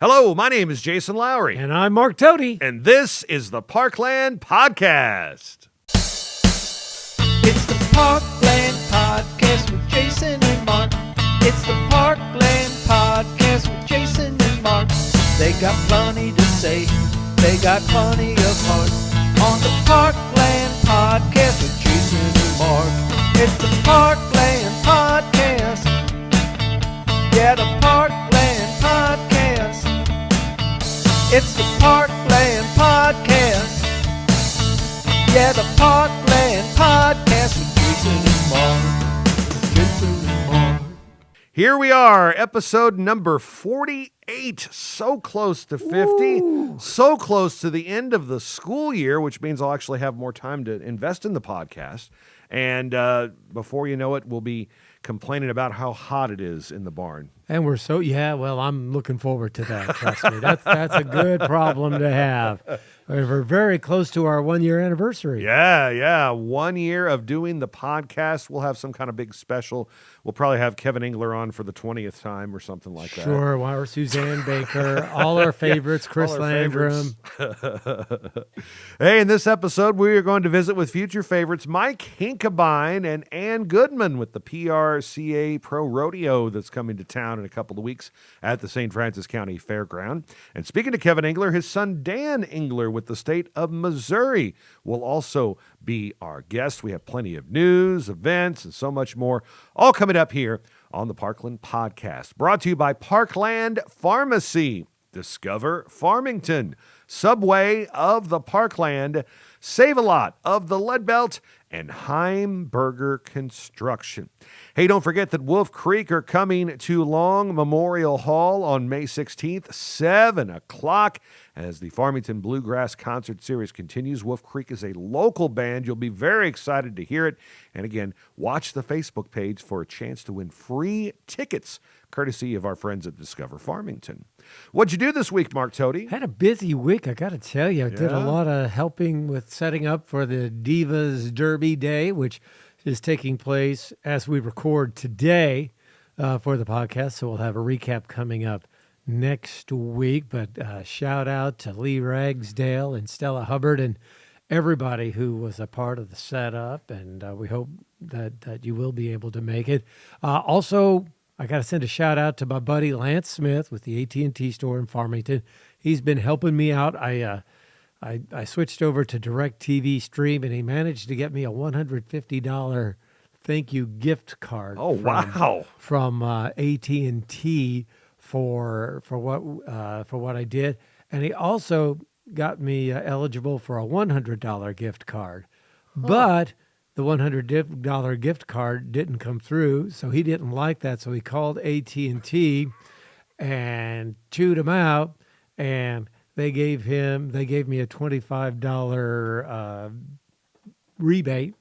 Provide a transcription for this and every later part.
Hello, my name is Jason Lowry. And I'm Mark Toady. And this is the Parkland Podcast. It's the Parkland Podcast with Jason and Mark. It's the Parkland Podcast with Jason and Mark. They got plenty to say. They got plenty of heart. On the Parkland Podcast with Jason and Mark. It's the Parkland Podcast. Yeah, the Parkland Podcast. It's the Parkland Podcast. Yeah, the Parkland Podcast with Jason and Mark. Jason and Mark. Here we are, episode number 48. So close to 50. Ooh. So close to the end of the school year, which means I'll actually have more time to invest in the podcast. And before you know it, we'll be complaining about how hot it is in the barn. And well, I'm looking forward to that, trust me. That's a good problem to have. We're very close to our 1-year anniversary. Yeah. 1 year of doing the podcast. We'll have some kind of big special. We'll probably have Kevin Engler on for the 20th time or something like that. Sure, or Suzanne Baker, all our favorites, Chris Landrum. Hey, in this episode, we are going to visit with future favorites Mike Hinkebine and Ann Goodman with the PRCA Pro Rodeo that's coming to town in a couple of weeks at the St. Francis County Fairground. And speaking to Kevin Engler, his son Dan Engler with the state of Missouri will also be our guest. We have plenty of news, events, and so much more, all coming up here on the Parkland Podcast. Brought to you by Parkland Pharmacy. Discover Farmington. Subway of the Parkland. Save-A-Lot of the Lead Belt. And Heimberger Construction. Hey, don't forget that Wolf Creek are coming to Long Memorial Hall on May 16th, 7 o'clock. As the Farmington Bluegrass Concert Series continues, Wolf Creek is a local band. You'll be very excited to hear it. And again, watch the Facebook page for a chance to win free tickets, courtesy of our friends at Discover Farmington. What'd you do this week, Mark Toady? Had a busy week, I got to tell you. I did a lot of helping with setting up for the Divas Derby Day, which is taking place as we record today for the podcast. So we'll have a recap coming up next week. But shout out to Lee Ragsdale and Stella Hubbard and everybody who was a part of the setup. And we hope that you will be able to make it. Also, I got to send a shout out to my buddy Lance Smith with the AT&T store in Farmington. He's been helping me out. I switched over to DirecTV Stream, and he managed to get me a $150 thank you gift card. Oh, wow! From AT&T for what I did, and he also got me eligible for a $100 gift card, but the $100 gift card didn't come through, so he didn't like that. So he called AT&T and chewed him out, and they gave me a $25 rebate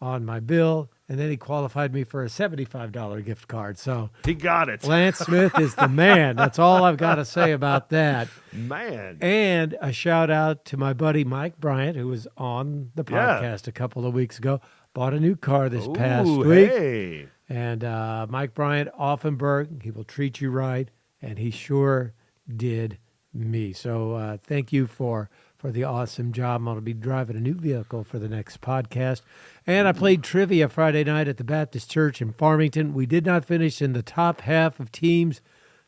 on my bill, and then he qualified me for a $75 gift card. So he got it. Lance Smith is the man. That's all I've got to say about that. Man. And a shout out to my buddy Mike Bryant, who was on the podcast a couple of weeks ago. Bought a new car this past week. Hey. And Mike Bryant, Offenburg, he will treat you right, and he sure did me. So thank you for the awesome job. I'm going to be driving a new vehicle for the next podcast. And I played trivia Friday night at the Baptist Church in Farmington. We did not finish in the top half of teams,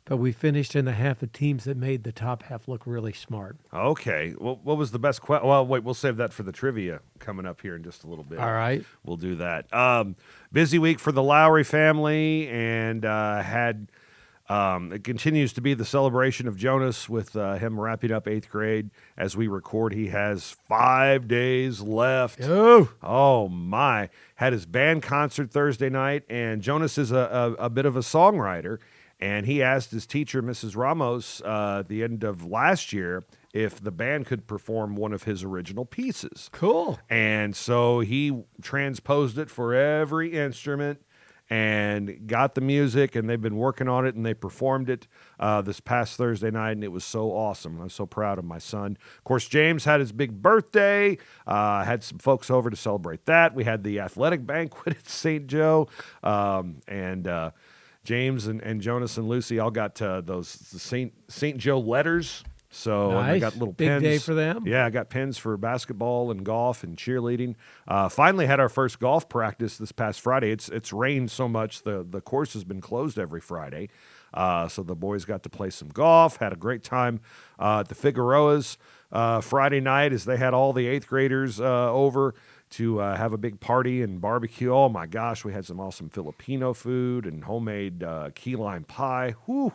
but we finished in the half of teams that made the top half look really smart. Okay. Well, what was the best question? Well, wait, we'll save that for the trivia coming up here in just a little bit. All right. We'll do that. Busy week for the Lowry family, and it continues to be the celebration of Jonas with him wrapping up 8th grade. As we record, he has 5 days left. Oh my. Had his band concert Thursday night, and Jonas is a bit of a songwriter. And he asked his teacher, Mrs. Ramos, at the end of last year, if the band could perform one of his original pieces. Cool. And so he transposed it for every instrument and got the music, and they've been working on it, and they performed it this past Thursday night, and it was so awesome. I'm so proud of my son. Of course, James had his big birthday, had some folks over to celebrate that. We had the athletic banquet at St. Joe, and James and Jonas and Lucy all got those St. Joe letters. So and they Nice. got little Big pins. day for them. Yeah, I got pins for basketball and golf and cheerleading. Finally had our first golf practice this past Friday. It's rained so much the course has been closed every Friday. So the boys got to play some golf, had a great time at the Figueroas Friday night as they had all the 8th graders over to have a big party and barbecue. Oh, my gosh, we had some awesome Filipino food and homemade key lime pie. Whew.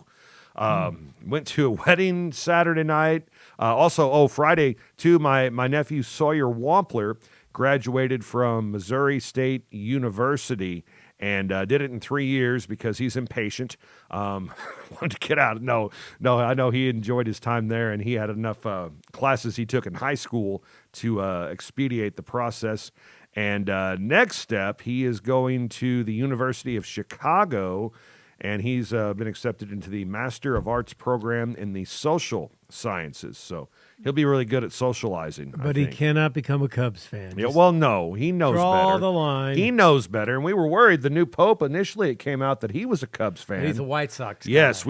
Went to a wedding Saturday night. Also, Friday, too, my nephew Sawyer Wampler graduated from Missouri State University and did it in 3 years because he's impatient. Wanted to get out. No, I know he enjoyed his time there, and he had enough classes he took in high school to expedite the process. And next step, he is going to the University of Chicago, and he's been accepted into the Master of Arts program in the social sciences. So he'll be really good at socializing. But he cannot become a Cubs fan. Yeah, well, no, he knows draw better. the line. He knows better, and we were worried. The new Pope, initially it came out that he was a Cubs fan. And he's a White Sox guy. Yes,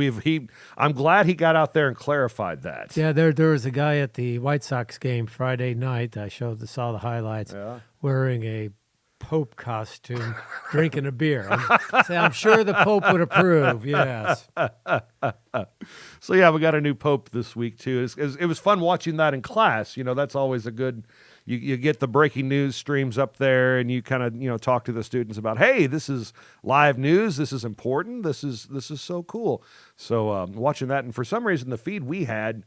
I'm glad he got out there and clarified that. Yeah, there was a guy at the White Sox game Friday night. I saw the highlights wearing a Pope costume, drinking a beer. I'm sure the Pope would approve. Yes. So yeah, we got a new Pope this week too. It was fun watching that in class. You know, that's always a good. You get the breaking news streams up there, and you kind of talk to the students about, hey, this is live news. This is important. This is so cool. So watching that, and for some reason the feed we had,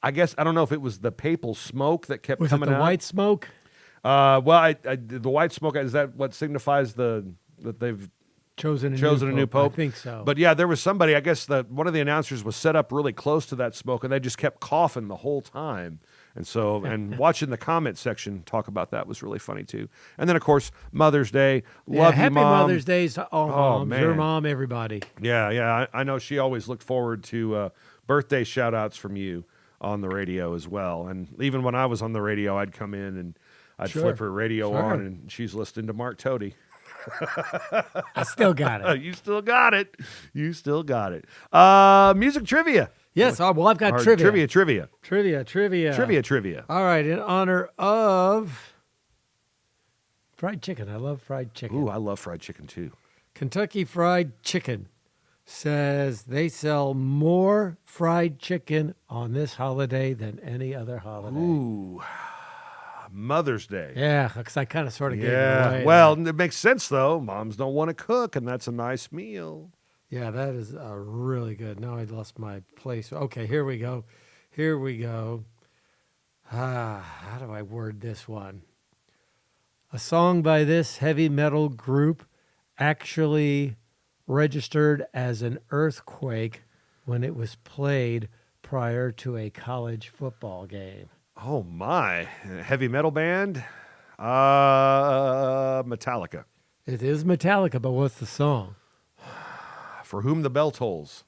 I guess I don't know if it was the papal smoke that kept coming out. Was it the white smoke? The white smoke, is that what signifies that they've chosen a new pope? I think so. But yeah, there was somebody, I guess one of the announcers was set up really close to that smoke, and they just kept coughing the whole time. And so, and watching the comment section talk about that was really funny too. And then, of course, Mother's Day. Love you, Happy Mom. Mother's Day to all moms, man. your mom, everybody. Yeah. I know she always looked forward to birthday shout-outs from you on the radio as well. And even when I was on the radio, I'd come in and I'd flip her radio on, and she's listening to Mark Toady. I still got it. You still got it. Music trivia. Yes, well, I've got trivia. Trivia. All right, in honor of fried chicken. I love fried chicken. Ooh, I love fried chicken too. Kentucky Fried Chicken says they sell more fried chicken on this holiday than any other holiday. Ooh, Mother's Day. Yeah, because I kind of sort of gave it away. Well, it makes sense, though. Moms don't want to cook, and that's a nice meal. Yeah, that is really good. Now I lost my place. Okay, here we go. How do I word this one? A song by this heavy metal group actually registered as an earthquake when it was played prior to a college football game. Oh, my. Heavy metal band? Metallica. It is Metallica, but what's the song? For Whom the Bell Tolls.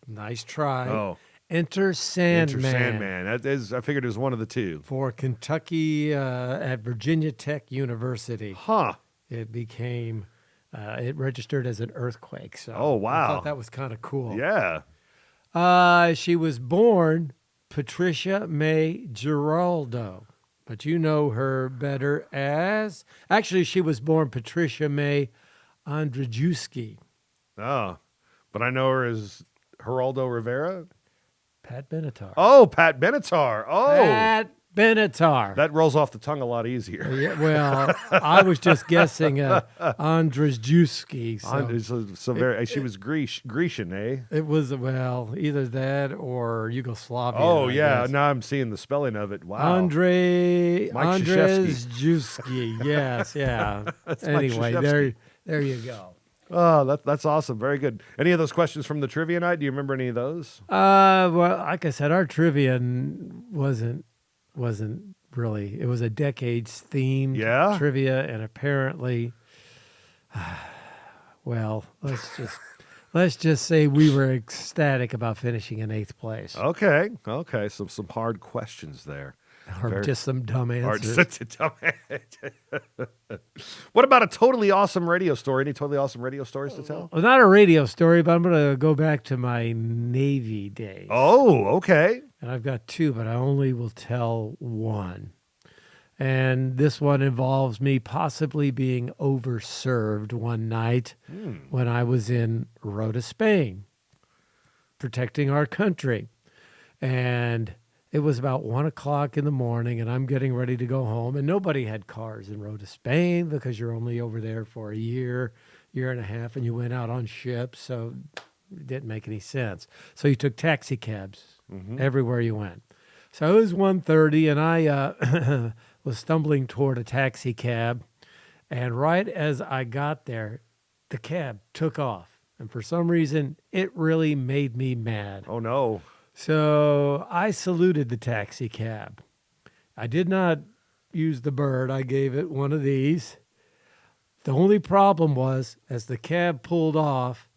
Nice try. Oh. Enter Sandman. Enter Sandman. That is, I figured it was one of the two. For Kentucky at Virginia Tech University. Huh. It became, it registered as an earthquake. So oh, wow. I thought that was kind of cool. Yeah. She was born Patricia May Giraldo, but you know her better as... Actually, she was born Patricia May Andrzejewski. Oh, but I know her as Geraldo Rivera. Pat Benatar. Oh, Pat Benatar. Oh. Pat Benatar. That rolls off the tongue a lot easier. Yeah, well, I was just guessing Andrzejewski. She was Grecian, eh? It was, well, either that or Yugoslavian. Oh, I yeah. guess. Now I'm seeing the spelling of it. Wow. Andrzejewski. Yes, yeah. Anyway, there you go. Oh, that's awesome. Very good. Any of those questions from the trivia night? Do you remember any of those? Well, like I said, our trivia wasn't really. It was a decades themed trivia, and apparently, well, let's just say we were ecstatic about finishing in 8th place. Okay. So some hard questions there. Or just some dumb answers. What about a totally awesome radio story? Any totally awesome radio stories to tell? Well, not a radio story, but I'm going to go back to my Navy days. Oh, okay. And I've got two, but I only will tell one. And this one involves me possibly being overserved one night when I was in Rota, Spain, protecting our country. And it was about 1 o'clock in the morning, and I'm getting ready to go home. And nobody had cars in Rota, Spain, because you're only over there for a year and a half, and you went out on ships, so it didn't make any sense. So you took taxi cabs everywhere you went. So it was 1:30, and I was stumbling toward a taxi cab, and right as I got there, the cab took off. And for some reason, it really made me mad. Oh, no. So I saluted the taxi cab. I did not use the bird. I gave it one of these. The only problem was, as the cab pulled off,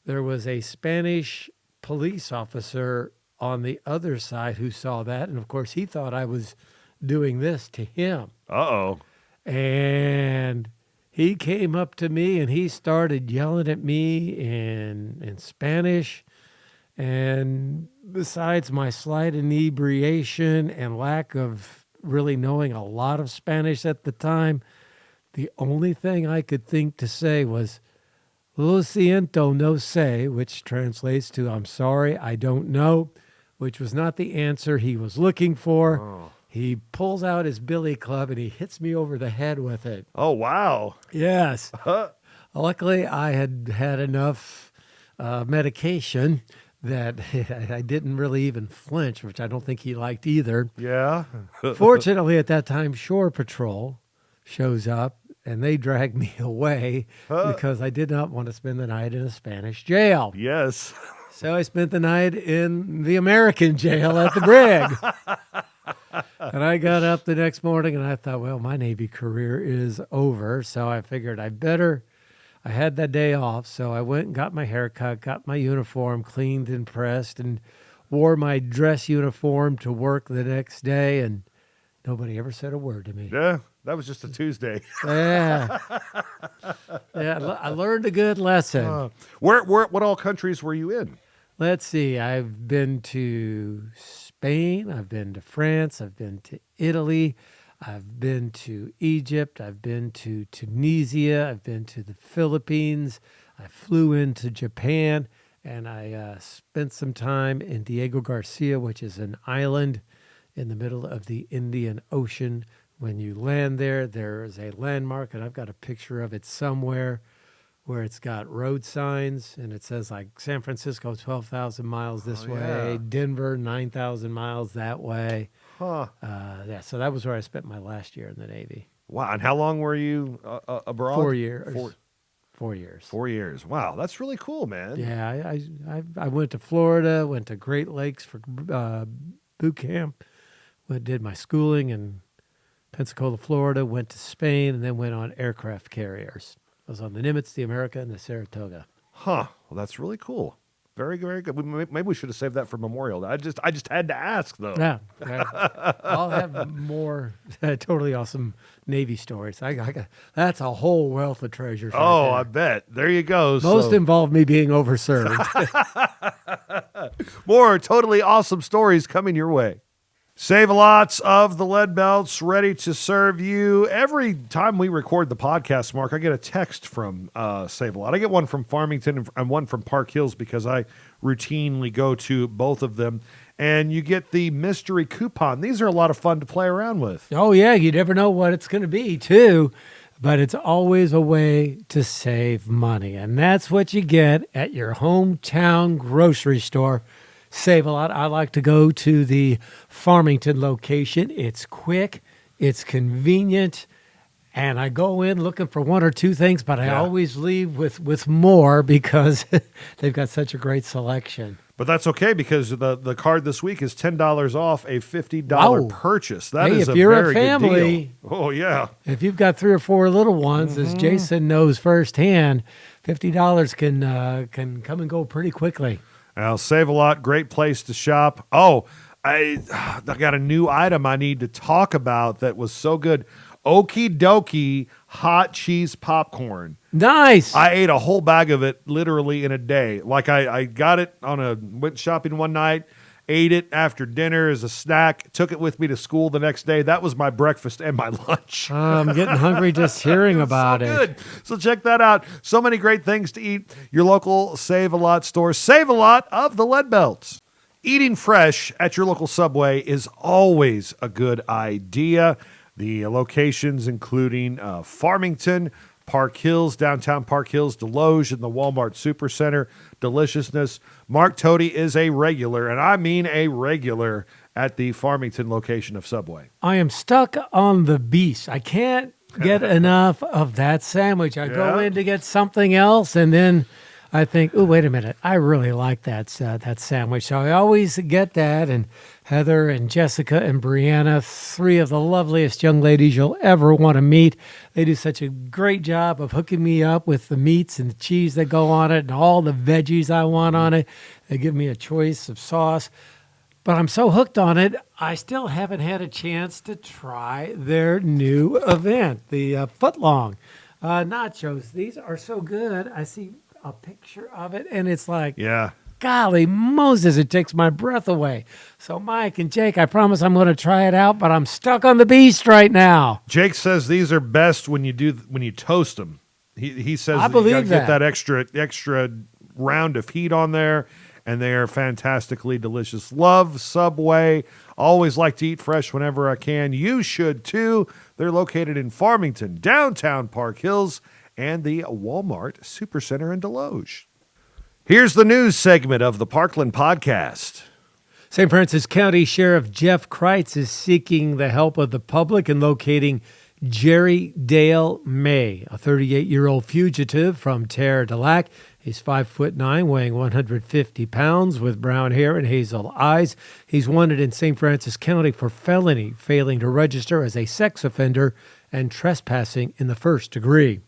there was a Spanish police officer on the other side who saw that. And, of course, he thought I was doing this to him. Uh-oh. And he came up to me, and he started yelling at me in Spanish. And besides my slight inebriation and lack of really knowing a lot of Spanish at the time, the only thing I could think to say was, "Lo siento, no sé," which translates to, "I'm sorry, I don't know," which was not the answer he was looking for. Oh. He pulls out his billy club and he hits me over the head with it. Oh, wow. Yes. Luckily, I had had enough medication that I didn't really even flinch, which I don't think he liked either. Yeah. Fortunately, at that time, Shore Patrol shows up, and they drag me away because I did not want to spend the night in a Spanish jail. Yes. So I spent the night in the American jail at the Brig. And I got up the next morning, and I thought, well, my Navy career is over. So I figured I had that day off, so I went and got my hair cut, got my uniform cleaned and pressed, and wore my dress uniform to work the next day, and nobody ever said a word to me. Yeah, that was just a Tuesday. Yeah. I learned a good lesson. What all countries were you in? Let's see. I've been to Spain. I've been to France. I've been to Italy. I've been to Egypt. I've been to Tunisia. I've been to the Philippines. I flew into Japan, and I spent some time in Diego Garcia, which is an island in the middle of the Indian Ocean. When you land there, there is a landmark, and I've got a picture of it somewhere, where it's got road signs, and it says like San Francisco, 12,000 miles this way, yeah. Denver, 9,000 miles that way. Huh. Yeah, so that was where I spent my last year in the Navy. Wow. And how long were you abroad? 4 years. 4 years. 4 years. Wow. That's really cool, man. Yeah, I went to Florida, went to Great Lakes for boot camp, did my schooling in Pensacola, Florida, went to Spain, and then went on aircraft carriers. I was on the Nimitz, the America, and the Saratoga. Huh. Well, that's really cool. Very, very good. Maybe we should have saved that for Memorial. I just had to ask, though. Yeah. I'll have more totally awesome Navy stories. That's a whole wealth of treasures. Oh, right I bet. There you go. Most involve me being overserved. More totally awesome stories coming your way. Save-A-Lots of the Lead Belts ready to serve you. Every time we record the podcast, Mark, I get a text from Save-A-Lot. I get one from Farmington and one from Park Hills because I routinely go to both of them. And you get the mystery coupon. These are a lot of fun to play around with. Oh, yeah. You never know what it's going to be, too. But it's always a way to save money. And that's what you get at your hometown grocery store. Save-A-Lot. I like to go to the Farmington location. It's quick, it's convenient, and I go in looking for one or two things, but I always leave with more because they've got such a great selection. But that's okay because the card this week is $10 off a $50 purchase. That is if you're very a family, good deal. Oh, yeah. If you've got 3 or 4 little ones, as Jason knows firsthand, $50 can come and go pretty quickly. Now, Save-A-Lot, great place to shop. Oh, I got a new item I need to talk about that was so good. Okie dokie hot cheese popcorn. Nice. I ate a whole bag of it literally in a day. Like I got it went shopping one night, ate it after dinner as a snack, took it with me to school the next day. That was my breakfast and my lunch. I'm getting hungry just hearing about it. Good. So check that out. So many great things to eat. Your local Save a Lot store. Save a Lot of the Lead Belts. Eating fresh at your local Subway is always a good idea. The locations including Farmington, Park Hills, downtown Park Hills, Deloge, and the Walmart Supercenter. Deliciousness. Mark Toady is a regular, and I mean a regular, at the Farmington location of Subway. I am stuck on the beast. I can't get enough of that sandwich. I go in to get something else, and then I think, oh, wait a minute. I really like that sandwich. So I always get that. And Heather and Jessica and Breanna, three of the loveliest young ladies you'll ever want to meet. They do such a great job of hooking me up with the meats and the cheese that go on it and all the veggies I want on it. They give me a choice of sauce. But I'm so hooked on it, I still haven't had a chance to try their new event, the footlong nachos. These are so good. I see a picture of it, and it's like, golly Moses, it takes my breath away. So Mike and Jake, I promise I'm going to try it out, but I'm stuck on the beast right now. Jake says these are best when you toast them. He says I believe you gotta get that extra round of heat on there, and they are fantastically delicious. Love Subway. Always like to eat fresh whenever I can. You should too. They're located in Farmington, downtown Park Hills, and the Walmart Supercenter in Deloge. Here's the news segment of the Parkland podcast. St. Francis County Sheriff Jeff Kreitz is seeking the help of the public in locating Jerry Dale May, a 38-year-old fugitive from Terre de Lac. He's 5'9", weighing 150 pounds, with brown hair and hazel eyes. He's wanted in St. Francis County for felony, failing to register as a sex offender, and trespassing in the first degree.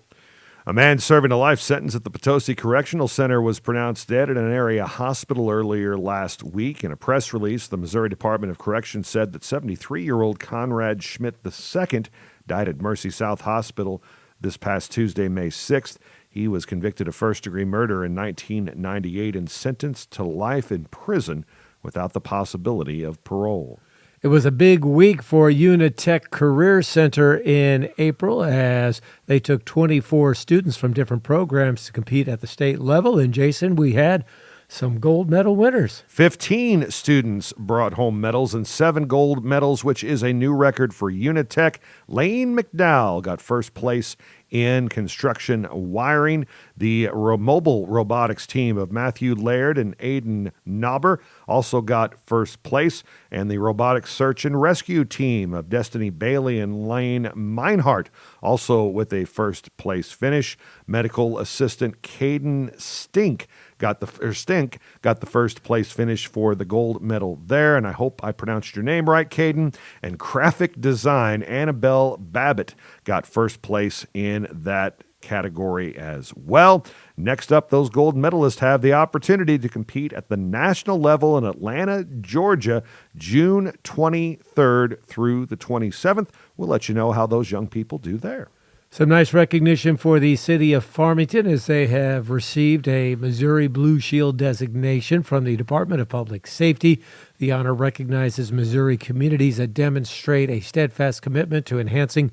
A man serving a life sentence at the Potosi Correctional Center was pronounced dead at an area hospital earlier last week. In a press release, the Missouri Department of Corrections said that 73-year-old Conrad Schmidt II died at Mercy South Hospital this past Tuesday, May 6th. He was convicted of first-degree murder in 1998 and sentenced to life in prison without the possibility of parole. It was a big week for Unitech Career Center in April as they took 24 students from different programs to compete at the state level. And Jason, we had some gold medal winners. 15 students brought home medals and 7 gold medals, which is a new record for Unitech. Lane McDowell got first place in construction wiring. The mobile robotics team of Matthew Laird and Aiden Knobber also got first place, and the robotics search and rescue team of Destiny Bailey and Lane Meinhardt also with a first place finish. Medical assistant Caden Stink got the first place finish for the gold medal there, and I hope I pronounced your name right, Caden. And graphic design Annabelle Babbitt got first place in that category as well. Next up, those gold medalists have the opportunity to compete at the national level in Atlanta, Georgia, June 23rd through the 27th. We'll let you know how those young people do there. Some nice recognition for the city of Farmington as they have received a Missouri Blue Shield designation from the Department of Public Safety. The honor recognizes Missouri communities that demonstrate a steadfast commitment to enhancing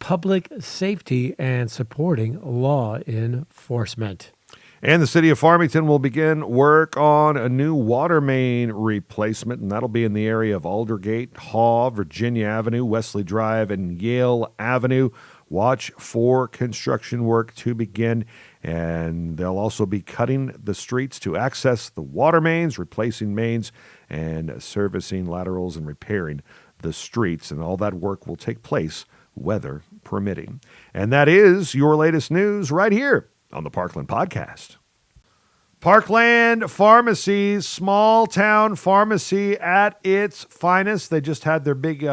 public safety and supporting law enforcement. And the city of Farmington will begin work on a new water main replacement, and that'll be in the area of Aldergate, Haw, Virginia Avenue, Wesley Drive, and Yale Avenue. Watch for construction work to begin, and they'll also be cutting the streets to access the water mains, replacing mains, and servicing laterals and repairing the streets. And all that work will take place, weather permitting. And that is your latest news right here on the Parkland Podcast. Parkland Pharmacy, small town pharmacy at its finest. They just had their big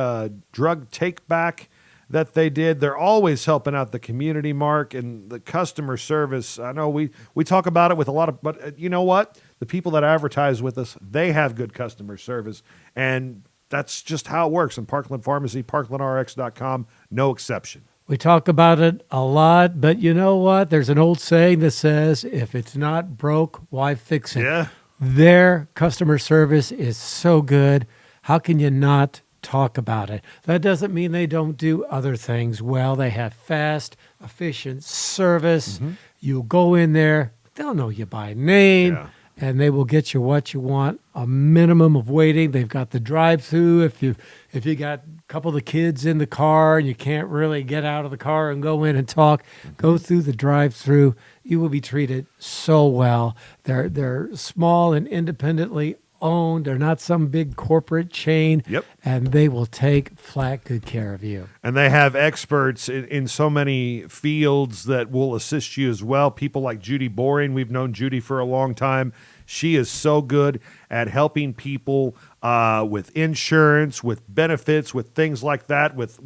drug take back that they did. They're always helping out the community, Mark, and the customer service. I know we talk about it with a lot of, but you know what? the people that advertise with us, they have good customer service. And that's just how it works. And Parkland Pharmacy, parklandrx.com, no exception. We talk about it a lot, but you know what? There's an old saying that says, if it's not broke, why fix it? Yeah. Their customer service is so good. How can you not talk about it? That doesn't mean they don't do other things well. They have fast, efficient service. Mm-hmm. You'll go in there, they'll know you by name. Yeah. And they will get you what you want, a minimum of waiting. They've got the drive-through. If you got a couple of the kids in the car and you can't really get out of the car and go in and talk, go through the drive-through. You will be treated so well. They're small and independently owned. They're not some big corporate chain. Yep. And they will take flat good care of you. And they have experts in so many fields that will assist you as well. People like Judy Boring. We've known Judy for a long time. She is so good at helping people with insurance, with benefits, with things like that, with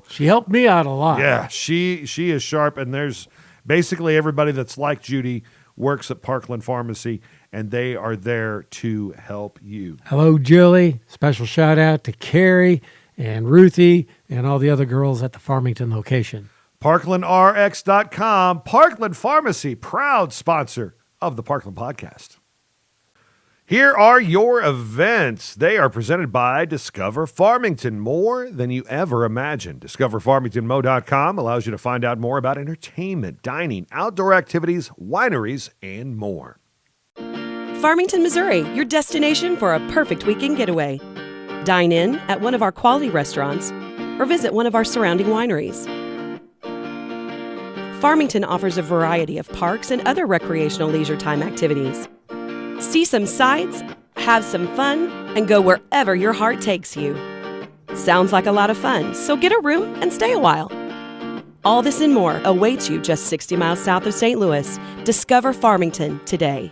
She helped me out a lot. Yeah, she is sharp. And there's basically everybody that's like Judy works at Parkland Pharmacy, and they are there to help you. Hello, Julie. Special shout out to Carrie and Ruthie and all the other girls at the Farmington location. ParklandRx.com, Parkland Pharmacy, proud sponsor of the Parkland Podcast. Here are your events. They are presented by Discover Farmington, more than you ever imagined. DiscoverFarmingtonMo.com allows you to find out more about entertainment, dining, outdoor activities, wineries, and more. Farmington, Missouri, your destination for a perfect weekend getaway. Dine in at one of our quality restaurants or visit one of our surrounding wineries. Farmington offers a variety of parks and other recreational leisure time activities. See some sights, have some fun, and go wherever your heart takes you. Sounds like a lot of fun, so get a room and stay a while. All this and more awaits you just 60 miles south of St. Louis. Discover Farmington today.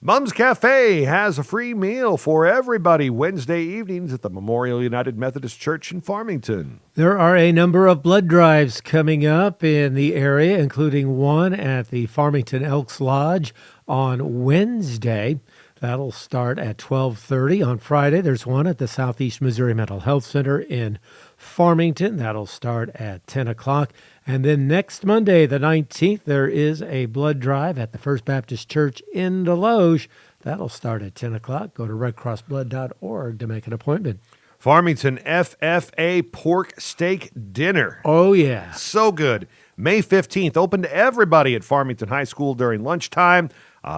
Mum's Cafe has a free meal for everybody Wednesday evenings at the Memorial United Methodist Church in Farmington. There are a number of blood drives coming up in the area, including one at the Farmington Elks Lodge on Wednesday. That'll start at 12:30. On Friday, there's one at the Southeast Missouri Mental Health Center in Farmington. That'll start at 10 o'clock. And then next Monday, the 19th, there is a blood drive at the First Baptist Church in Deloge. That'll start at 10 o'clock. Go to redcrossblood.org to make an appointment. Farmington FFA Pork Steak Dinner. Oh, yeah. So good. May 15th, open to everybody at Farmington High School during lunchtime.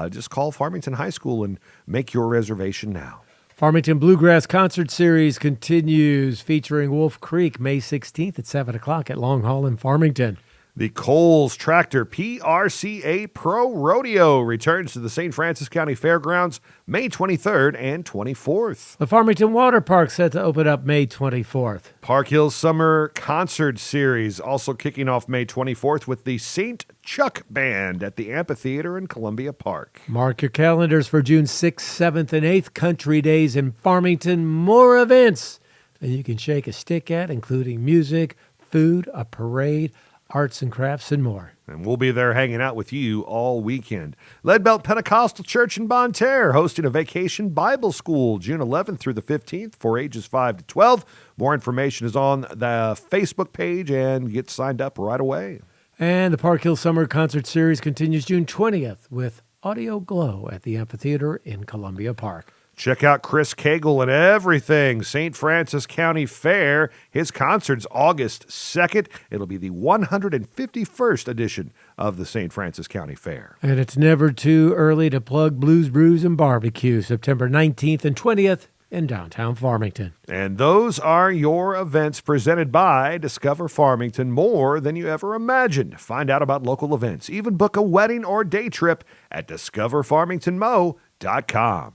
Just call Farmington High School and make your reservation now. Farmington Bluegrass Concert Series continues featuring Wolf Creek May 16th at 7 o'clock at Long Hall in Farmington. The Coles Tractor PRCA Pro Rodeo returns to the St. Francis County Fairgrounds May 23rd and 24th. The Farmington Water Park set to open up May 24th. Park Hill Summer Concert Series also kicking off May 24th with the St. Chuck Band at the Amphitheater in Columbia Park. Mark your calendars for June 6th, 7th, and 8th, Country Days in Farmington. More events that you can shake a stick at, including music, food, a parade, arts and crafts, and more. And we'll be there hanging out with you all weekend. Leadbelt Pentecostal Church in Bonne Terre hosting a vacation Bible school June 11th through the 15th for ages 5 to 12. More information is on the Facebook page, and get signed up right away. And the Park Hill Summer Concert Series continues June 20th with Audio Glow at the Amphitheater in Columbia Park. Check out Chris Cagle and everything St. Francis County Fair. His concert's August 2nd. It'll be the 151st edition of the St. Francis County Fair. And it's never too early to plug Blues, Brews, and Barbecue, September 19th and 20th in downtown Farmington. And those are your events presented by Discover Farmington, more than you ever imagined. Find out about local events. Even book a wedding or day trip at discoverfarmingtonmo.com.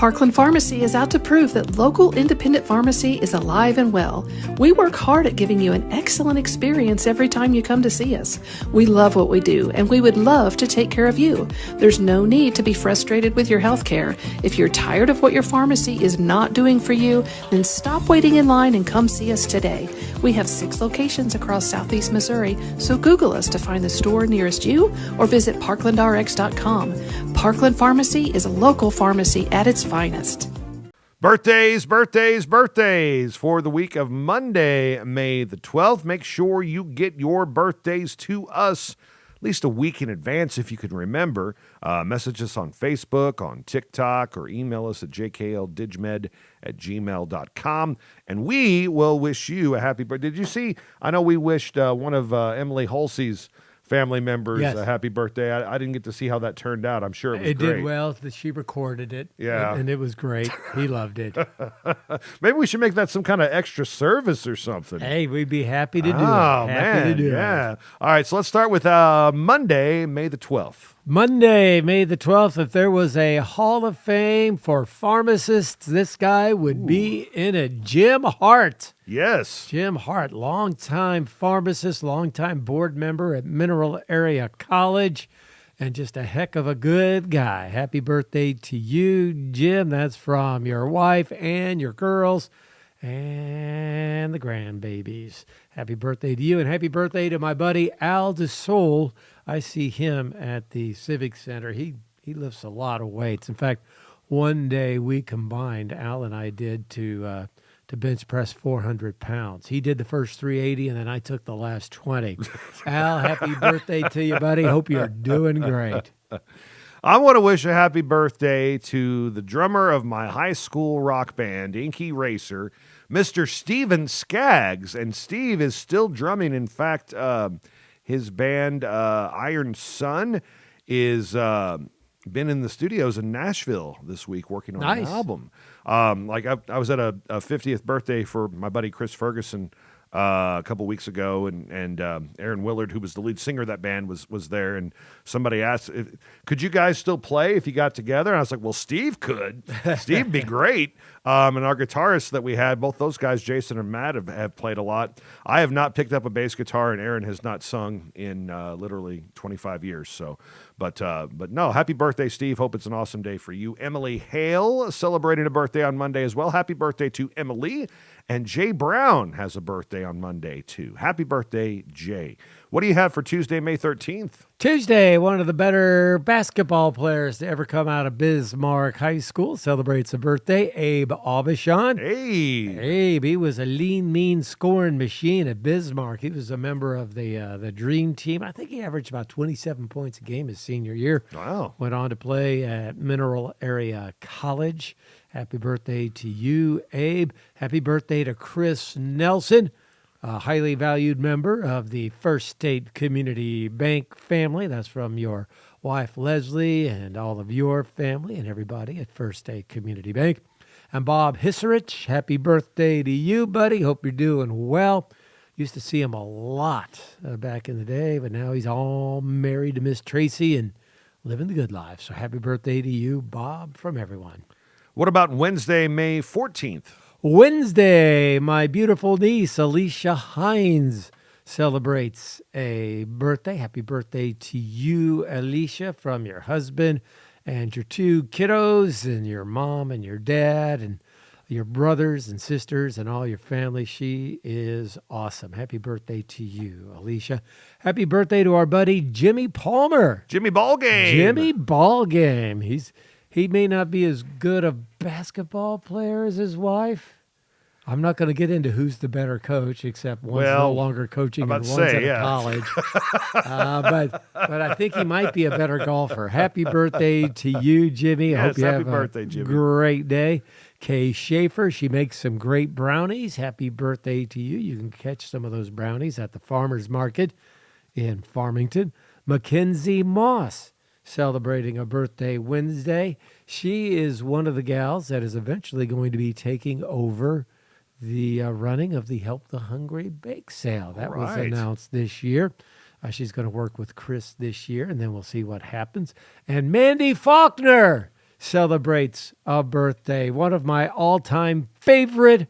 Parkland Pharmacy is out to prove that local independent pharmacy is alive and well. We work hard at giving you an excellent experience every time you come to see us. We love what we do, and we would love to take care of you. There's no need to be frustrated with your health care. If you're tired of what your pharmacy is not doing for you, then stop waiting in line and come see us today. We have 6 locations across Southeast Missouri, so Google us to find the store nearest you or visit parklandrx.com. Parkland Pharmacy is a local pharmacy at its finest. Birthdays for the week of Monday, May the 12th. Make sure you get your birthdays to us at least a week in advance if you can remember. Message us on Facebook, on TikTok, or email us at jkldigmed@gmail.com, and we will wish you a happy birthday. Did you see? I know we wished one of Emily Hulsey's family members a happy birthday. I didn't get to see how that turned out. I'm sure it was great. It did well. She recorded it. Yeah. And it was great. He loved it. Maybe we should make that some kind of extra service or something. Hey, we'd be happy to do it. Oh, Happy to do yeah. All right, so let's start with Monday, May the 12th. Monday, May the 12th, if there was a Hall of Fame for pharmacists, this guy would be in it. Jim Hart. Yes. Jim Hart, longtime pharmacist, longtime board member at Mineral Area College, and just a heck of a good guy. Happy birthday to you, Jim. That's from your wife and your girls and the grandbabies. Happy birthday to you, and happy birthday to my buddy Al DeSole. I see him at the Civic Center. He lifts a lot of weights. In fact, one day we combined, Al and I did, to bench press 400 pounds. He did the first 380, and then I took the last 20. Al, happy birthday to you, buddy. Hope you're doing great. I want to wish a happy birthday to the drummer of my high school rock band, Inky Racer, Mr. Steven Skaggs. And Steve is still drumming. In fact, his band, Iron Sun, is been in the studios in Nashville this week working on an album. I was at a 50th birthday for my buddy Chris Ferguson a couple weeks ago, and Aaron Willard, who was the lead singer of that band, was there, and somebody asked, could you guys still play if you got together? And I was like, well, Steve could. Steve'd be great. And our guitarists that we had, both those guys, Jason and Matt, have played a lot. I have not picked up a bass guitar, and Aaron has not sung in literally 25 years. So, but no, happy birthday, Steve. Hope it's an awesome day for you. Emily Hale celebrating a birthday on Monday as well. Happy birthday to Emily. And Jay Brown has a birthday on Monday, too. Happy birthday, Jay. What do you have for Tuesday, May 13th? Tuesday, one of the better basketball players to ever come out of Bismarck High School celebrates a birthday, Abe Aubuchon. Hey. Abe, he was a lean, mean scoring machine at Bismarck. He was a member of the Dream Team. I think he averaged about 27 points a game his senior year. Wow. Went on to play at Mineral Area College. Happy birthday to you, Abe. Happy birthday to Chris Nelson, a highly valued member of the First State Community Bank family. That's from your wife, Leslie, and all of your family and everybody at First State Community Bank. And Bob Hisserich, happy birthday to you, buddy. Hope you're doing well. Used to see him a lot back in the day, but now he's all married to Miss Tracy and living the good life. So happy birthday to you, Bob, from everyone. What about Wednesday, May 14th? Wednesday, my beautiful niece, Alicia Hines, celebrates a birthday. Happy birthday to you, Alicia, from your husband and your 2 kiddos and your mom and your dad and your brothers and sisters and all your family. She is awesome. Happy birthday to you, Alicia. Happy birthday to our buddy, Jimmy Palmer. Jimmy Ballgame. Jimmy Ballgame. He may not be as good a basketball player as his wife. I'm not going to get into who's the better coach, except one's no longer coaching and one's at college. But I think he might be a better golfer. Happy birthday to you, Jimmy. I hope you have a great day. Kay Schaefer, she makes some great brownies. Happy birthday to you. You can catch some of those brownies at the farmer's market in Farmington. Mackenzie Moss, celebrating a birthday Wednesday. She is one of the gals that is eventually going to be taking over the running of the Help the Hungry Bake Sale. That was announced this year. She's going to work with Chris this year, and then we'll see what happens. And Mandy Faulkner celebrates a birthday. One of my all-time favorite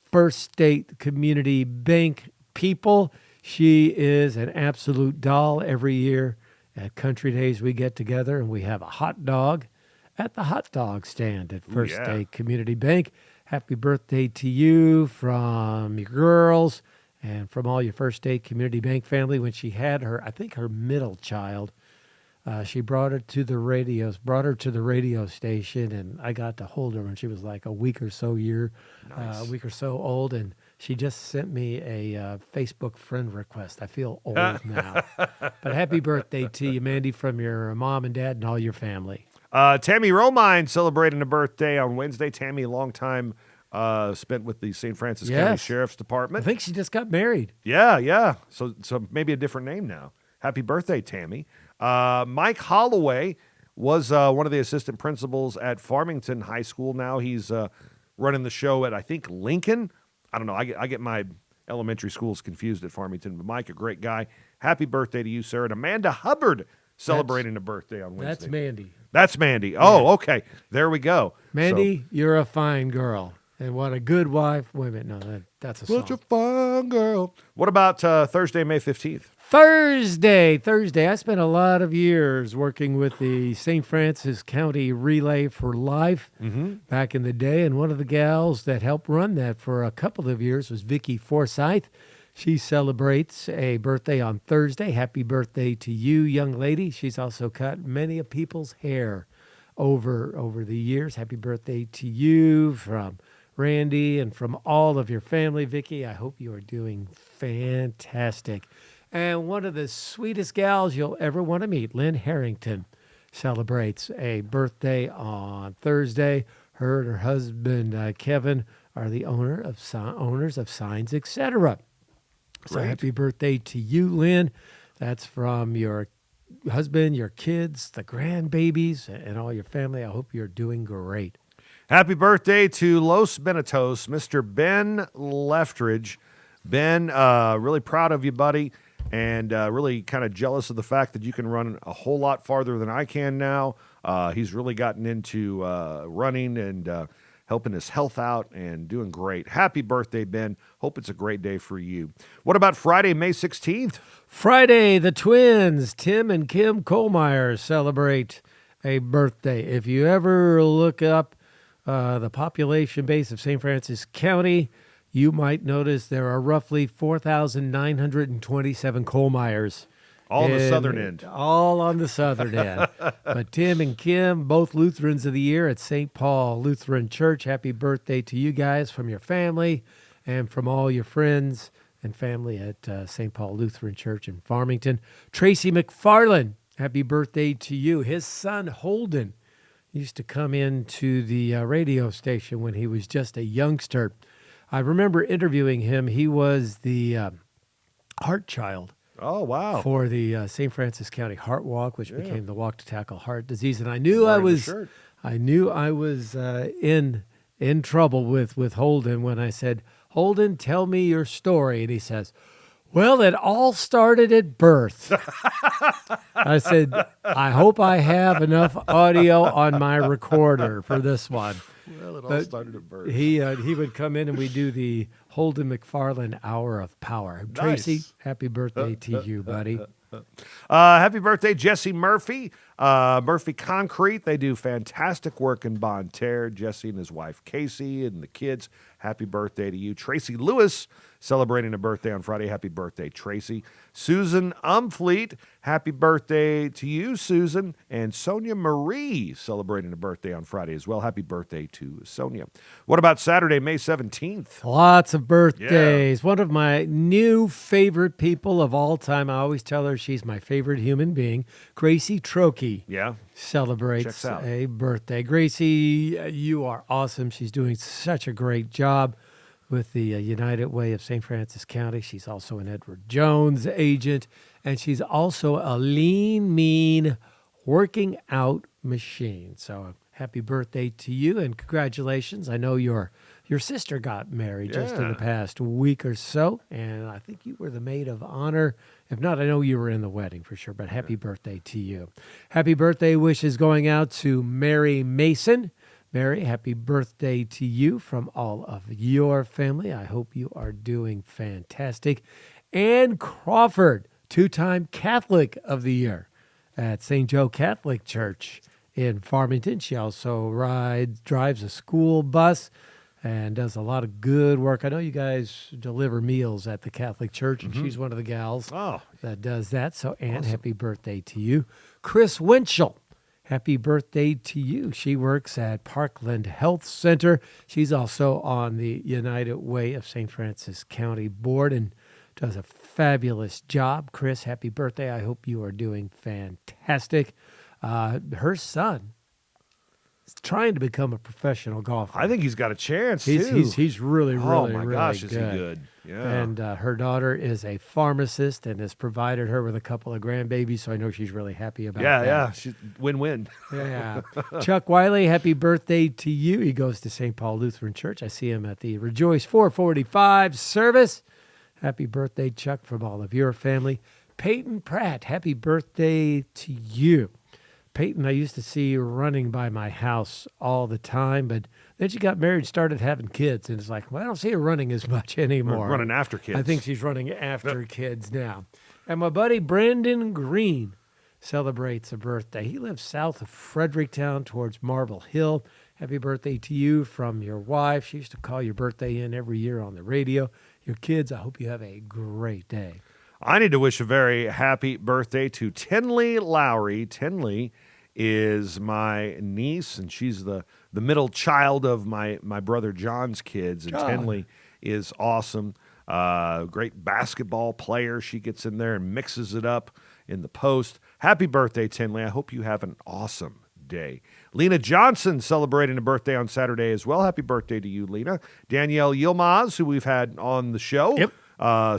First State Community Bank people. She is an absolute doll. Every year at Country Days, we get together and we have a hot dog at the hot dog stand at First State Community Bank. Happy birthday to you from your girls and from all your First State Community Bank family. When she had her, I think her middle child, she brought her to the radio station, and I got to hold her when she was like a week or so old, and she just sent me a Facebook friend request. I feel old now. But happy birthday to you, Mandy, from your mom and dad and all your family. Tammy Romine celebrating a birthday on Wednesday. Tammy, long time spent with the St. Francis County Sheriff's Department. I think she just got married. Yeah. So maybe a different name now. Happy birthday, Tammy. Mike Holloway was one of the assistant principals at Farmington High School. Now he's running the show at, I think, Lincoln. I don't know. I get my elementary schools confused at Farmington. But Mike, a great guy. Happy birthday to you, sir. And Amanda Hubbard celebrating a birthday on Wednesday. That's Mandy. That's Mandy. Oh, okay. There we go. Mandy, you're a fine girl. And what a good wife. Wait a minute. No, that's a song. Such a fine girl. What about Thursday, May 15th? Thursday. I spent a lot of years working with the St. Francis County Relay for Life back in the day. And one of the gals that helped run that for a couple of years was Vicki Forsyth. She celebrates a birthday on Thursday. Happy birthday to you, young lady. She's also cut many of people's hair over the years. Happy birthday to you from Randy and from all of your family, Vicki. I hope you are doing fantastic. And one of the sweetest gals you'll ever want to meet, Lynn Harrington, celebrates a birthday on Thursday. Her and her husband, Kevin, are the owners of Signs, etc. So happy birthday to you, Lynn. That's from your husband, your kids, the grandbabies, and all your family. I hope you're doing great. Happy birthday to Los Benetos, Mr. Ben Leftridge. Ben, really proud of you, buddy, and really kind of jealous of the fact that you can run a whole lot farther than I can now. He's really gotten into running and helping his health out and doing great. Happy birthday, Ben. Hope it's a great day for you. What about Friday, May 16th? Friday, the twins, Tim and Kim Kohlmeyer, celebrate a birthday. If you ever look up the population base of St. Francis County, you might notice there are roughly 4,927 Kohlmeyers. All on the southern end. All on the southern end. But Tim and Kim, both Lutherans of the Year at St. Paul Lutheran Church. Happy birthday to you guys from your family and from all your friends and family at St. Paul Lutheran Church in Farmington. Tracy McFarland, happy birthday to you. His son, Holden, used to come into the radio station when he was just a youngster. I remember interviewing him. He was the heart child. Oh, wow. For the St. Francis County Heart Walk, which became the Walk to Tackle Heart Disease. And I knew I was in trouble with Holden when I said, Holden, tell me your story. And he says, well, it all started at birth. I said, I hope I have enough audio on my recorder for this one. Well, it all started at birth. He would come in and we do the Holden McFarland Hour of Power. Nice. Tracy, happy birthday to you, buddy. Happy birthday, Jesse Murphy. Murphy Concrete. They do fantastic work in Bonne Terre. Jesse and his wife, Casey, and the kids. Happy birthday to you. Tracy Lewis, celebrating a birthday on Friday. Happy birthday, Tracy. Susan Umfleet, happy birthday to you, Susan. And Sonia Marie, celebrating a birthday on Friday as well. Happy birthday to Sonia. What about Saturday, May 17th? Lots of birthdays. Yeah. One of my new favorite people of all time. I always tell her she's my favorite human being. Gracie Trokey. Yeah. Celebrates a birthday. Gracie, you are awesome. She's doing such a great job with the United Way of St. Francis County. She's also an Edward Jones agent, and she's also a lean, mean working out machine. So happy birthday to you, and congratulations. I know your sister got married just in the past week or so, and I think you were the maid of honor. If not, I know you were in the wedding for sure, but happy birthday to you. Happy birthday wishes going out to Mary Mason. Mary, happy birthday to you from all of your family. I hope you are doing fantastic. Ann Crawford, 2-time Catholic of the Year at St. Joe Catholic Church in Farmington. She also drives a school bus and does a lot of good work. I know you guys deliver meals at the Catholic Church, and she's one of the gals that does that. So, Ann, happy birthday to you. Chris Winchell, happy birthday to you. She works at Parkland Health Center. She's also on the United Way of St. Francis County Board and does a fabulous job. Chris, happy birthday. I hope you are doing fantastic. Her son is trying to become a professional golfer. I think he's got a chance, too. He's really, oh, my really gosh, good. is he good. Yeah. And her daughter is a pharmacist and has provided her with a couple of grandbabies, so I know she's really happy about that. Yeah, she's win-win. Yeah. Chuck Wiley, happy birthday to you. He goes to St. Paul Lutheran Church. I see him at the Rejoice 445 service. Happy birthday, Chuck, from all of your family. Peyton Pratt, happy birthday to you. Peyton, I used to see you running by my house all the time, but then she got married, started having kids, and it's like, well, I don't see her running as much anymore. Running after kids. I think she's running after kids now. And my buddy Brandon Green celebrates a birthday. He lives south of Fredericktown towards Marble Hill. Happy birthday to you from your wife. She used to call your birthday in every year on the radio. Your kids, I hope you have a great day. I need to wish a very happy birthday to Tenley Lowry. Tenley is my niece, and she's the middle child of my brother John's kids. And Tenley is awesome. Great basketball player. She gets in there and mixes it up in the post. Happy birthday, Tenley. I hope you have an awesome day. Lena Johnson celebrating a birthday on Saturday as well. Happy birthday to you, Lena. Danielle Yilmaz, who we've had on the show. Yep.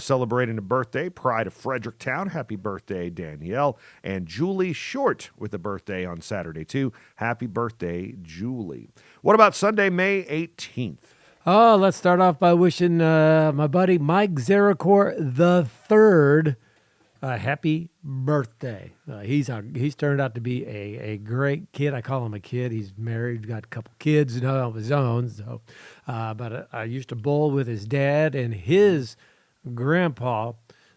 Celebrating a birthday, pride of Fredericktown. Happy birthday, Danielle. And Julie Short with a birthday on Saturday, too. Happy birthday, Julie. What about Sunday, May 18th? Oh, let's start off by wishing my buddy Mike Zeracor III a happy birthday. He's turned out to be a great kid. I call him a kid. He's married, got a couple kids of his own. So, but I used to bowl with his dad, and his grandpa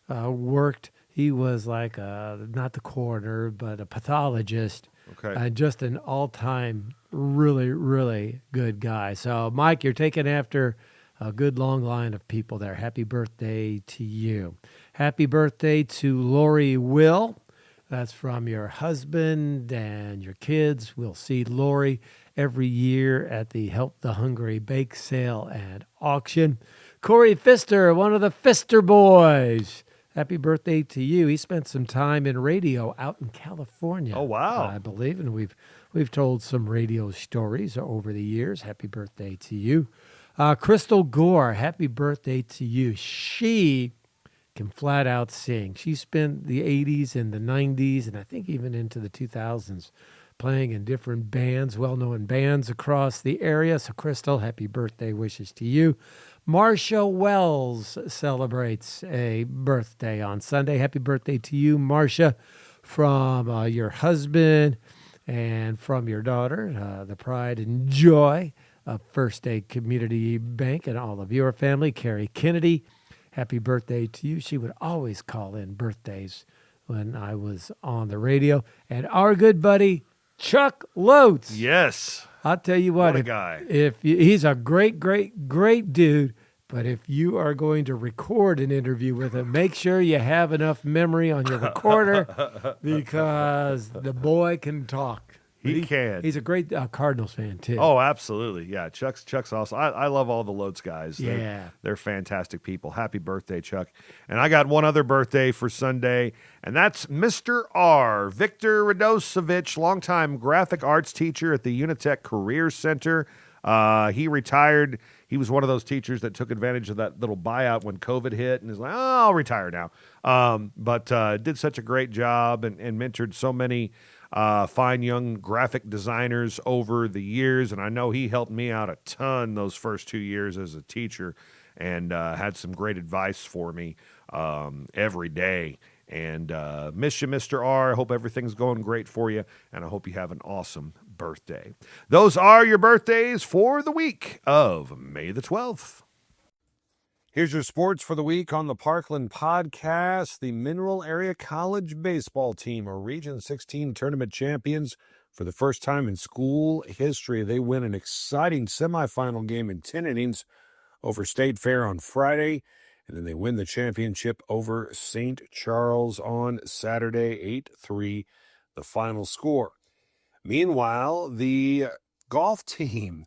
worked. He was like not the coroner, but a pathologist. Okay. Just an all-time really, really good guy. So, Mike, you're taking after a good long line of people there. Happy birthday to you. Happy birthday to Lori Will. That's from your husband and your kids. We'll see Lori every year at the Help the Hungry bake sale and auction. Corey Pfister, one of the Pfister boys. Happy birthday to you. He spent some time in radio out in California. Oh, wow. I believe, and we've told some radio stories over the years. Happy birthday to you. Crystal Gore, happy birthday to you. She can flat out sing. She spent the 80s and the 90s, and I think even into the 2000s, playing in different bands, well-known bands across the area. So, Crystal, happy birthday wishes to you. Marcia Wells celebrates a birthday on Sunday. Happy birthday to you, Marcia, from your husband and from your daughter, the pride and joy of First Day Community Bank and all of your family. Carrie Kennedy, happy birthday to you. She would always call in birthdays when I was on the radio. And our good buddy, Chuck Lotes. Yes. I'll tell you what. What a guy. He's a great, great, great dude. But if you are going to record an interview with him, make sure you have enough memory on your recorder because the boy can talk. He can. He's a great Cardinals fan, too. Oh, absolutely. Yeah, Chuck's awesome. I love all the Lotes guys. Yeah. They're fantastic people. Happy birthday, Chuck. And I got one other birthday for Sunday, and that's Mr. R. Victor Radosevich, longtime graphic arts teacher at the Unitech Career Center. He retired. He was one of those teachers that took advantage of that little buyout when COVID hit and is like, oh, I'll retire now. But did such a great job and mentored so many fine young graphic designers over the years, and I know he helped me out a ton those first 2 years as a teacher and had some great advice for me every day. And miss you, Mr. R. I hope everything's going great for you, and I hope you have an awesome birthday. Those are your birthdays for the week of May the 12th. Here's your sports for the week on the Parkland podcast. The Mineral Area College baseball team are Region 16 tournament champions for the first time in school history. They win an exciting semifinal game in 10 innings over State Fair on Friday, and then they win the championship over St. Charles on Saturday, 8-3, the final score. Meanwhile, the golf team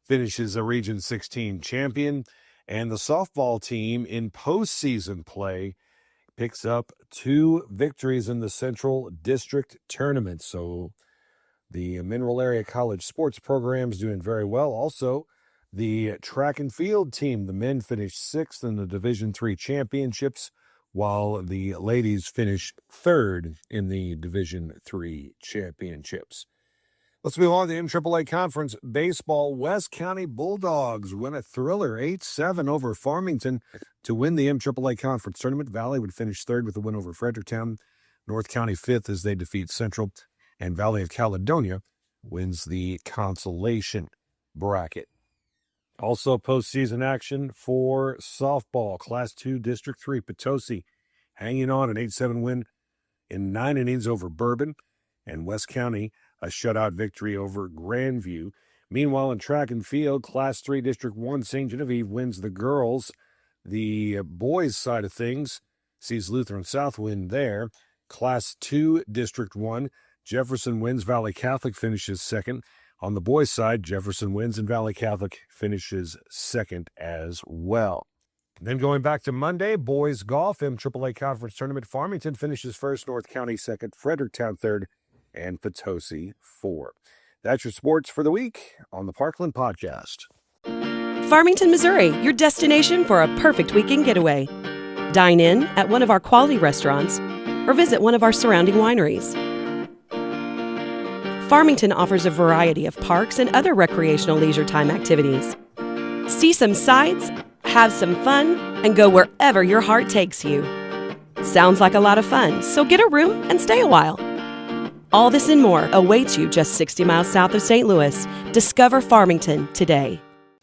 finishes a Region 16 champion, and the softball team in postseason play picks up 2 victories in the Central District Tournament. So the Mineral Area College sports program is doing very well. Also, the track and field team, the men finished 6th in the Division III championships, while the ladies finished 3rd in the Division III championships. Let's move on to the MAAA Conference Baseball. West County Bulldogs win a thriller 8-7 over Farmington to win the MAAA Conference Tournament. Valley would finish 3rd with a win over Fredericktown. North County 5th as they defeat Central. And Valley of Caledonia wins the consolation bracket. Also postseason action for softball. Class 2 District 3 Potosi hanging on an 8-7 win in 9 innings over Bourbon. And West County a shutout victory over Grandview. Meanwhile, in track and field, Class 3 District 1 St. Genevieve wins the girls. The boys' side of things sees Lutheran South win there. Class 2 District 1, Jefferson wins. Valley Catholic finishes 2nd. On the boys' side, Jefferson wins and Valley Catholic finishes 2nd as well. Then going back to Monday, boys golf, MAAA Conference Tournament. Farmington finishes 1st, North County 2nd, Fredericktown 3rd, and Potosi 4. That's your sports for the week on the Parkland podcast. Farmington, Missouri, your destination for a perfect weekend getaway. Dine in at one of our quality restaurants or visit one of our surrounding wineries. Farmington offers a variety of parks and other recreational leisure time activities. See some sights, have some fun, and go wherever your heart takes you. Sounds like a lot of fun, so get a room and stay a while. All this and more awaits you just 60 miles south of St. Louis. Discover Farmington today.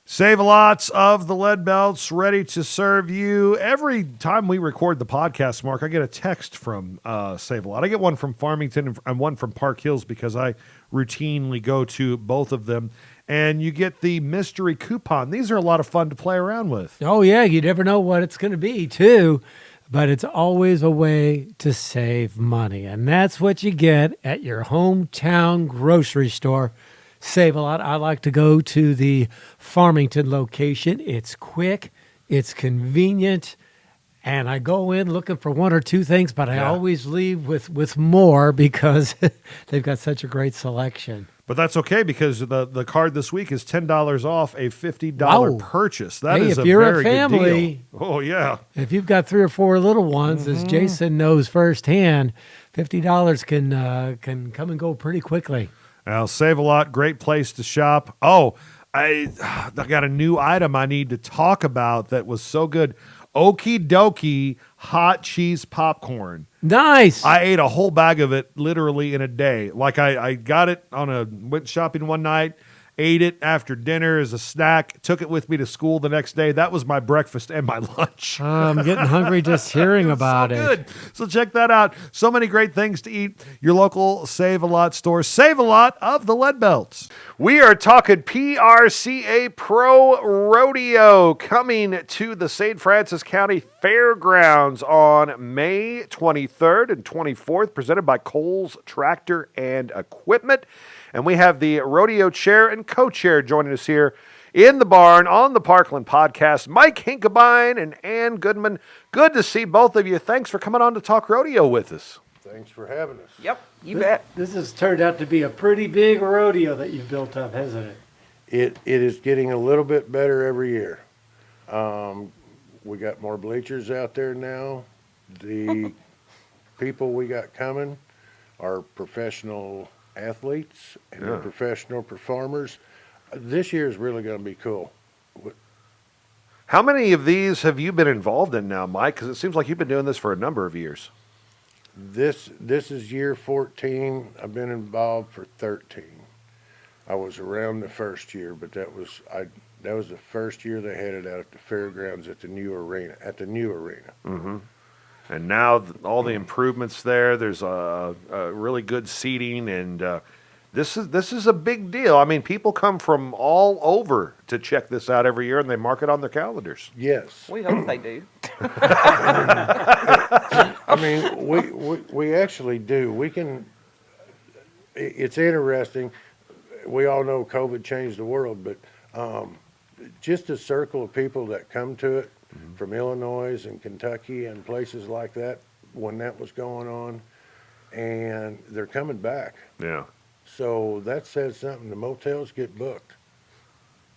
Save-A-Lots of the Lead Belts ready to serve you. Every time we record the podcast, Mark, I get a text from Save-A-Lot. I get one from Farmington and one from Park Hills because I routinely go to both of them. And you get the mystery coupon. These are a lot of fun to play around with. Oh, yeah. You never know what it's going to be, too. But it's always a way to save money. And that's what you get at your hometown grocery store. Save-A-Lot. I like to go to the Farmington location. It's quick, it's convenient, and I go in looking for 1 or 2 things, but I always leave with more because they've got such a great selection. But that's okay because the card this week is $10 off a $50 purchase. That is if a you're very a family, good deal. Oh, yeah. If you've got 3 or 4 little ones, as Jason knows firsthand, $50 can come and go pretty quickly. Now, Save-A-Lot, great place to shop. Oh, I got a new item I need to talk about that was so good. Okie dokie hot cheese popcorn. Nice. I ate a whole bag of it literally in a day. Like I got it went shopping one night, ate it after dinner as a snack, took it with me to school the next day. That was my breakfast and my lunch. I'm getting hungry just hearing about it. Good. So check that out. So many great things to eat. Your local Save-A-Lot store. Save-A-Lot of the Lead Belts. We are talking PRCA Pro Rodeo coming to the St. Francis County Fairgrounds on May 23rd and 24th, presented by Coles Tractor and Equipment. And we have the rodeo chair and co-chair joining us here in the barn on the Parkland podcast, Mike Hinkebine and Ann Goodman. Good to see both of you. Thanks for coming on to talk rodeo with us. Thanks for having us. Yep, you bet. This has turned out to be a pretty big rodeo that you've built up, hasn't it? It is getting a little bit better every year. We got more bleachers out there now. The people we got coming are professional athletes and they're professional performers. This year is really going to be cool. How many of these have you been involved in now, Mike? Because it seems like you've been doing this for a number of years. This is year 14. I've been involved for 13. I was around the first year, but that was the first year they had it out at the fairgrounds at the new arena. Mm-hmm. And now all the improvements there. There's a really good seating, and this is a big deal. I mean, people come from all over to check this out every year, and they mark it on their calendars. Yes. We hope they do. I mean, we actually do. We can. It's interesting. We all know COVID changed the world, but just a circle of people that come to it from Illinois and Kentucky and places like that when that was going on, and they're coming back. Yeah. So that says something. The motels get booked.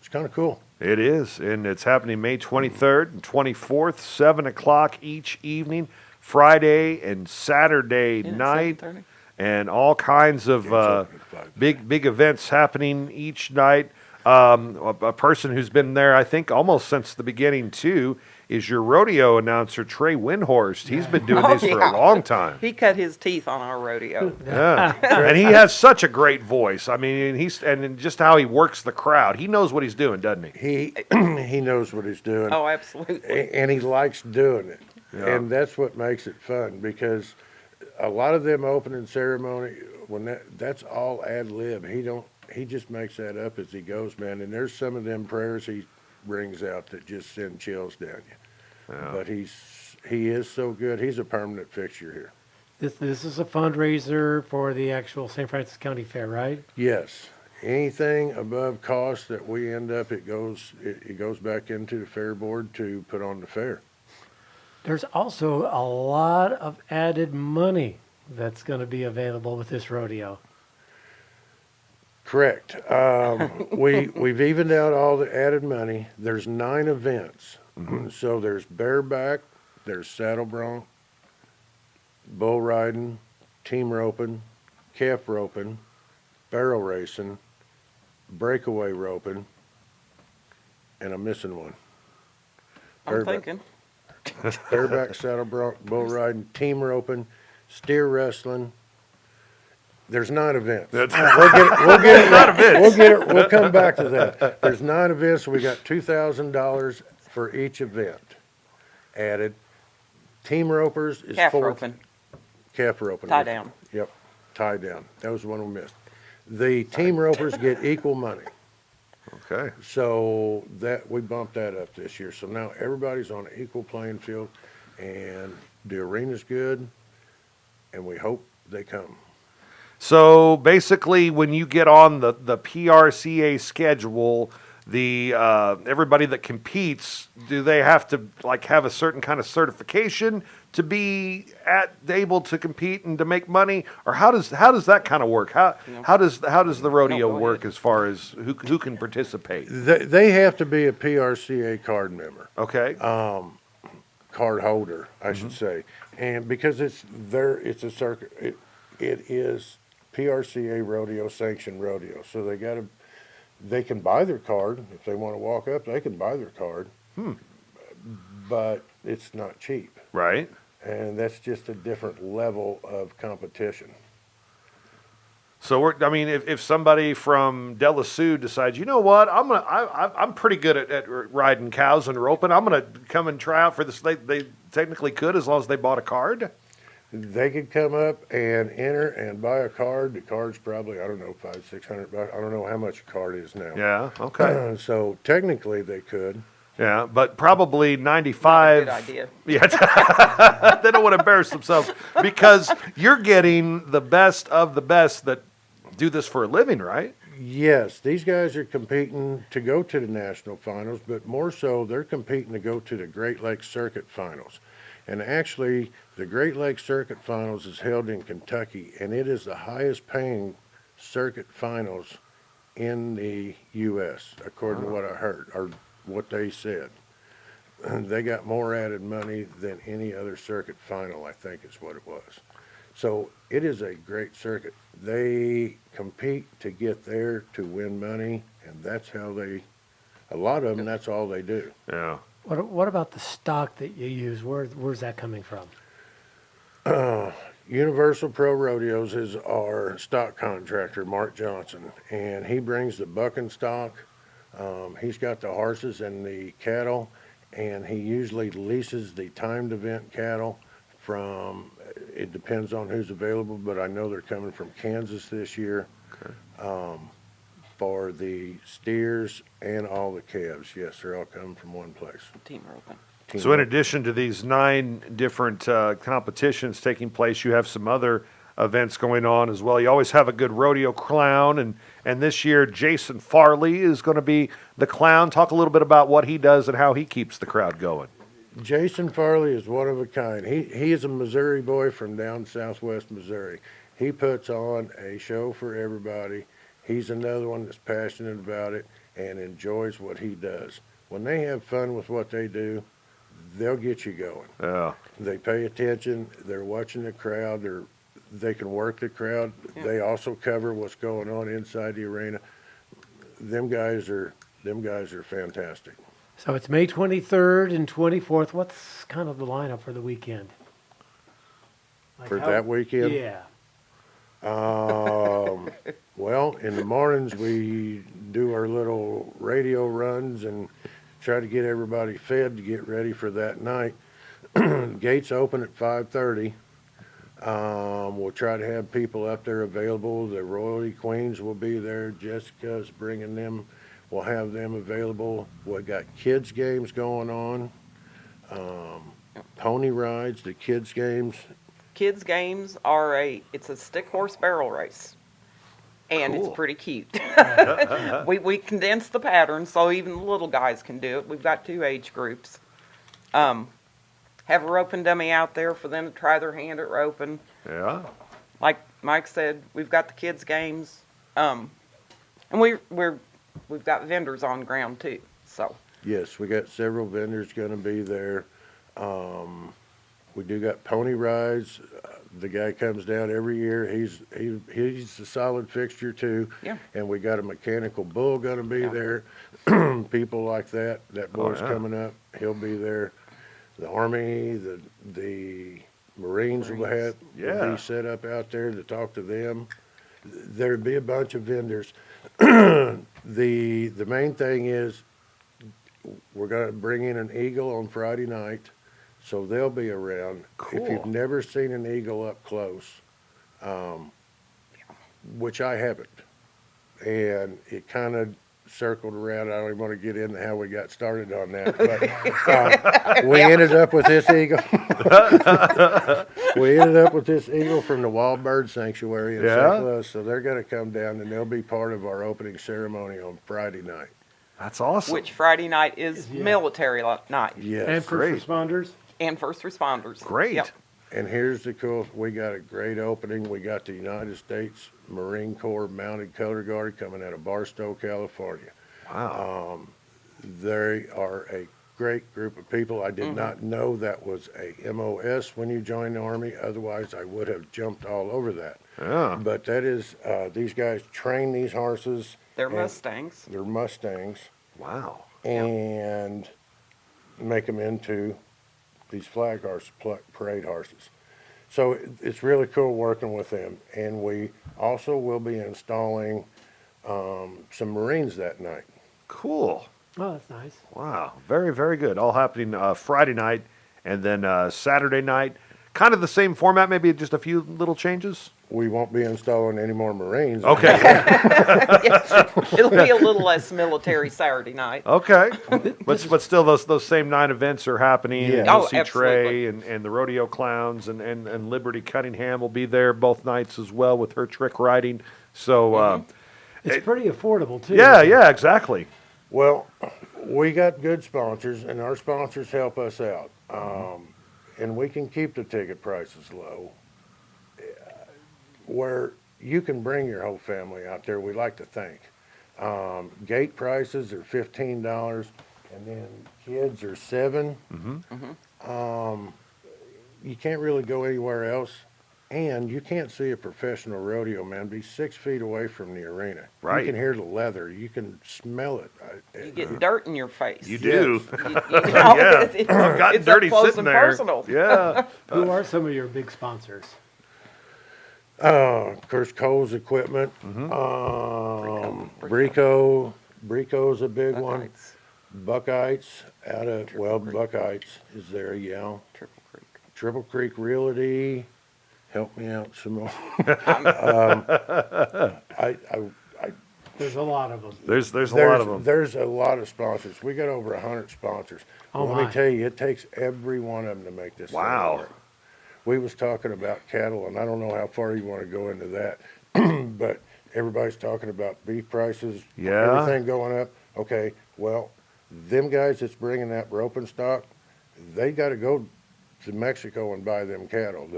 It's kind of cool. It is, and it's happening May 23rd and 24th, 7 o'clock each evening, Friday and Saturday Isn't it night, 7:30? and all kinds of big events happening each night. A person who's been there, I think, almost since the beginning, too, is your rodeo announcer, Trey Windhorst. He's been doing these for a long time. He cut his teeth on our rodeo. Yeah, and he has such a great voice. I mean, and just how he works the crowd. He knows what he's doing, doesn't he? He knows what he's doing. Oh, absolutely. And he likes doing it. Yeah. And that's what makes it fun, because a lot of them opening ceremony, that's all ad lib. He just makes that up as he goes, man. And there's some of them prayers he brings out that just send chills down you. Yeah. But he is so good. He's a permanent fixture here. This is a fundraiser for the actual St. Francis County Fair, right? Yes. Anything above cost that we end up, it goes back into the fair board to put on the fair. There's also a lot of added money that's going to be available with this rodeo. Correct. We've evened out all the added money. There's 9 events. So there's bareback, there's saddle bronc, bull riding, team roping, calf roping, barrel racing, breakaway roping, and I'm missing one. I'm thinking. Bareback, saddle bronc, bull riding, team roping, steer wrestling. There's 9 events. We'll get it. We'll come back to that. There's 9 events. We got $2,000 for each event added. Team ropers is Calf $4,000. roping. Calf roping. Tie down. Yep, tie down. That was the one we missed. The team ropers get equal money. Okay. So that we bumped that up this year. So now everybody's on an equal playing field, and the arena's good, and we hope they come. So basically, when you get on the PRCA schedule, the everybody that competes, do they have to have a certain kind of certification to be able to compete and to make money, or how does that kind of work? How does the rodeo work as far as who can participate? They have to be a PRCA card member. Okay. Card holder, I should say, and because it's a circuit. It is PRCA rodeo sanctioned rodeo, so they can buy their card if they want to walk up. They can buy their card, but it's not cheap, Right. and that's just a different level of competition. So if somebody from Delasue decides, you know what, I'm pretty good at riding cows and roping, I'm gonna come and try out for this. They technically could, as long as they bought a card. They could come up and enter and buy a card. The card's probably, I don't know, $500-600. I don't know how much a card is now. Yeah. Okay. So technically they could. Yeah, but probably 95. Good idea. Yeah, they don't want to embarrass themselves because you're getting the best of the best that do this for a living, right? Yes, these guys are competing to go to the national finals, but more so they're competing to go to the Great Lakes Circuit finals. And actually, the Great Lakes Circuit finals is held in Kentucky, and it is the highest paying circuit finals in the U.S., according to what I heard, or what they said. And they got more added money than any other circuit final, I think is what it was. So it is a great circuit. They compete to get there to win money, and that's how a lot of them, that's all they do. Yeah. What about the stock that you use? Where's that coming from? Universal Pro Rodeos is our stock contractor, Mark Johnson, and he brings the bucking stock. He's got the horses and the cattle, and he usually leases the timed event cattle from, it depends on who's available, but I know they're coming from Kansas this year. For the steers and all the calves. Yes, they're all coming from one place. Team roping. So in addition to these 9 different competitions taking place, you have some other events going on as well. You always have a good rodeo clown, and this year Jason Farley is going to be the clown. Talk a little bit about what he does and how he keeps the crowd going. Jason Farley is one of a kind. He is a Missouri boy from down southwest Missouri. He puts on a show for everybody. He's another one that's passionate about it and enjoys what he does. When they have fun with what they do, they'll get you going. Yeah. They pay attention. They're watching the crowd. They can work the crowd. Yeah. They also cover what's going on inside the arena. Them guys are fantastic. So it's May 23rd and 24th. What's kind of the lineup for the weekend? For that weekend? Yeah. Well, in the mornings we do our little radio runs and try to get everybody fed to get ready for that night. Gates open at 5:30. We'll try to have people up there available. The royalty queens will be there. Jessica's bringing them. We'll have them available. We've got kids games going on. Pony rides, the kids games. Kids games are it's a stick horse barrel race. And Cool. it's pretty cute. we condense the pattern so even the little guys can do it. We've got 2 age groups. Have a roping dummy out there for them to try their hand at roping. Yeah. Like Mike said, we've got the kids games. And we've got vendors on ground too. So Yes, we got several vendors going to be there. We do got pony rides. The guy comes down every year. He's a solid fixture too. Yeah. And we got a mechanical bull going to be Yeah. there. People like that. That boy's yeah. coming up. He'll be there. The Army, the Marines will Yeah. be set up out there to talk to them. There'd be a bunch of vendors. The main thing is we're going to bring in an eagle on Friday night, so they'll be around. Cool. If you've never seen an eagle up close, which I haven't, and it kind of circled around. I don't even want to get into how we got started on that, but we ended up with this eagle. We ended up with this eagle from the Wild Bird Sanctuary in Yeah? St. Louis, so they're going to come down and they'll be part of our opening ceremony on Friday night. That's awesome. which Friday night is military night Yes. And great. first responders. and first responders. Great. Yep. And here's the cool, we got a great opening. We got the United States Marine Corps Mounted Color Guard coming out of Barstow, California. Wow. They are a great group of people. I did not know that was a MOS when you join the Army. Otherwise, I would have jumped all over that. Yeah. But that is, these guys train these horses. They're and Mustangs. They're Mustangs Wow. and make them into these flag horse parade horses. So it's really cool working with them. And we also will be installing some Marines that night. Cool. Oh, that's nice. Wow. Very, very good. All happening Friday night and then Saturday night. Kind of the same format, maybe just a few little changes. We won't be installing any more Marines. Okay. It'll be a little less military Saturday night. Okay. But still, those same 9 events are happening. Yeah. You'll Oh, see Trey absolutely. and the rodeo clowns and Liberty Cunningham will be there both nights as well with her trick riding. So, It's pretty affordable too. yeah, exactly. Well, we got good sponsors, and our sponsors help us out. And we can keep the ticket prices low, where you can bring your whole family out there, we like to think. Gate prices are $15, and then kids are $7. You can't really go anywhere else And you can't see a professional rodeo man be 6 feet away from the arena. Right. You can hear the leather. You can smell it. You get dirt in your face. You do. You know, Yeah. it's, I've gotten it's up dirty close sitting and there. personal. Yeah. Who are some of your big sponsors? Of course, Cole's equipment. Brico's a big one. Buckeyes, Buckeyes out of, Triple Creek. Buckeyes is there, yeah. Triple Creek. Triple Creek Realty, help me out some more. There's a lot of them. There's a lot of them. There's a lot of sponsors. We got over 100 sponsors. Oh, Let me my. tell you, it takes every one of them to make this thing Wow. work. We was talking about cattle, and I don't know how far you want to go into that, but everybody's talking about beef prices, Yeah. everything going up. Okay, well, them guys that's bringing that roping stock, they got to go to Mexico and buy them cattle,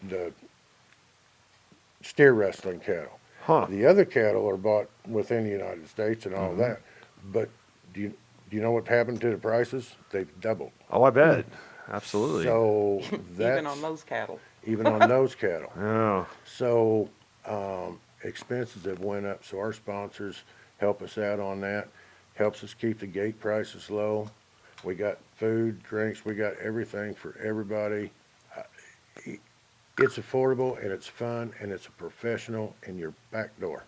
the steer wrestling cattle. Huh. The other cattle are bought within the United States and all Mm-hmm. that, but do you know what happened to the prices? They've doubled. Oh, I bet. Absolutely. So that's Even on those cattle. even on those cattle. Yeah. So expenses have went up. So our sponsors help us out on that. Helps us keep the gate prices low. We got food, drinks. We got everything for everybody. It's affordable and it's fun and it's a professional in your back door.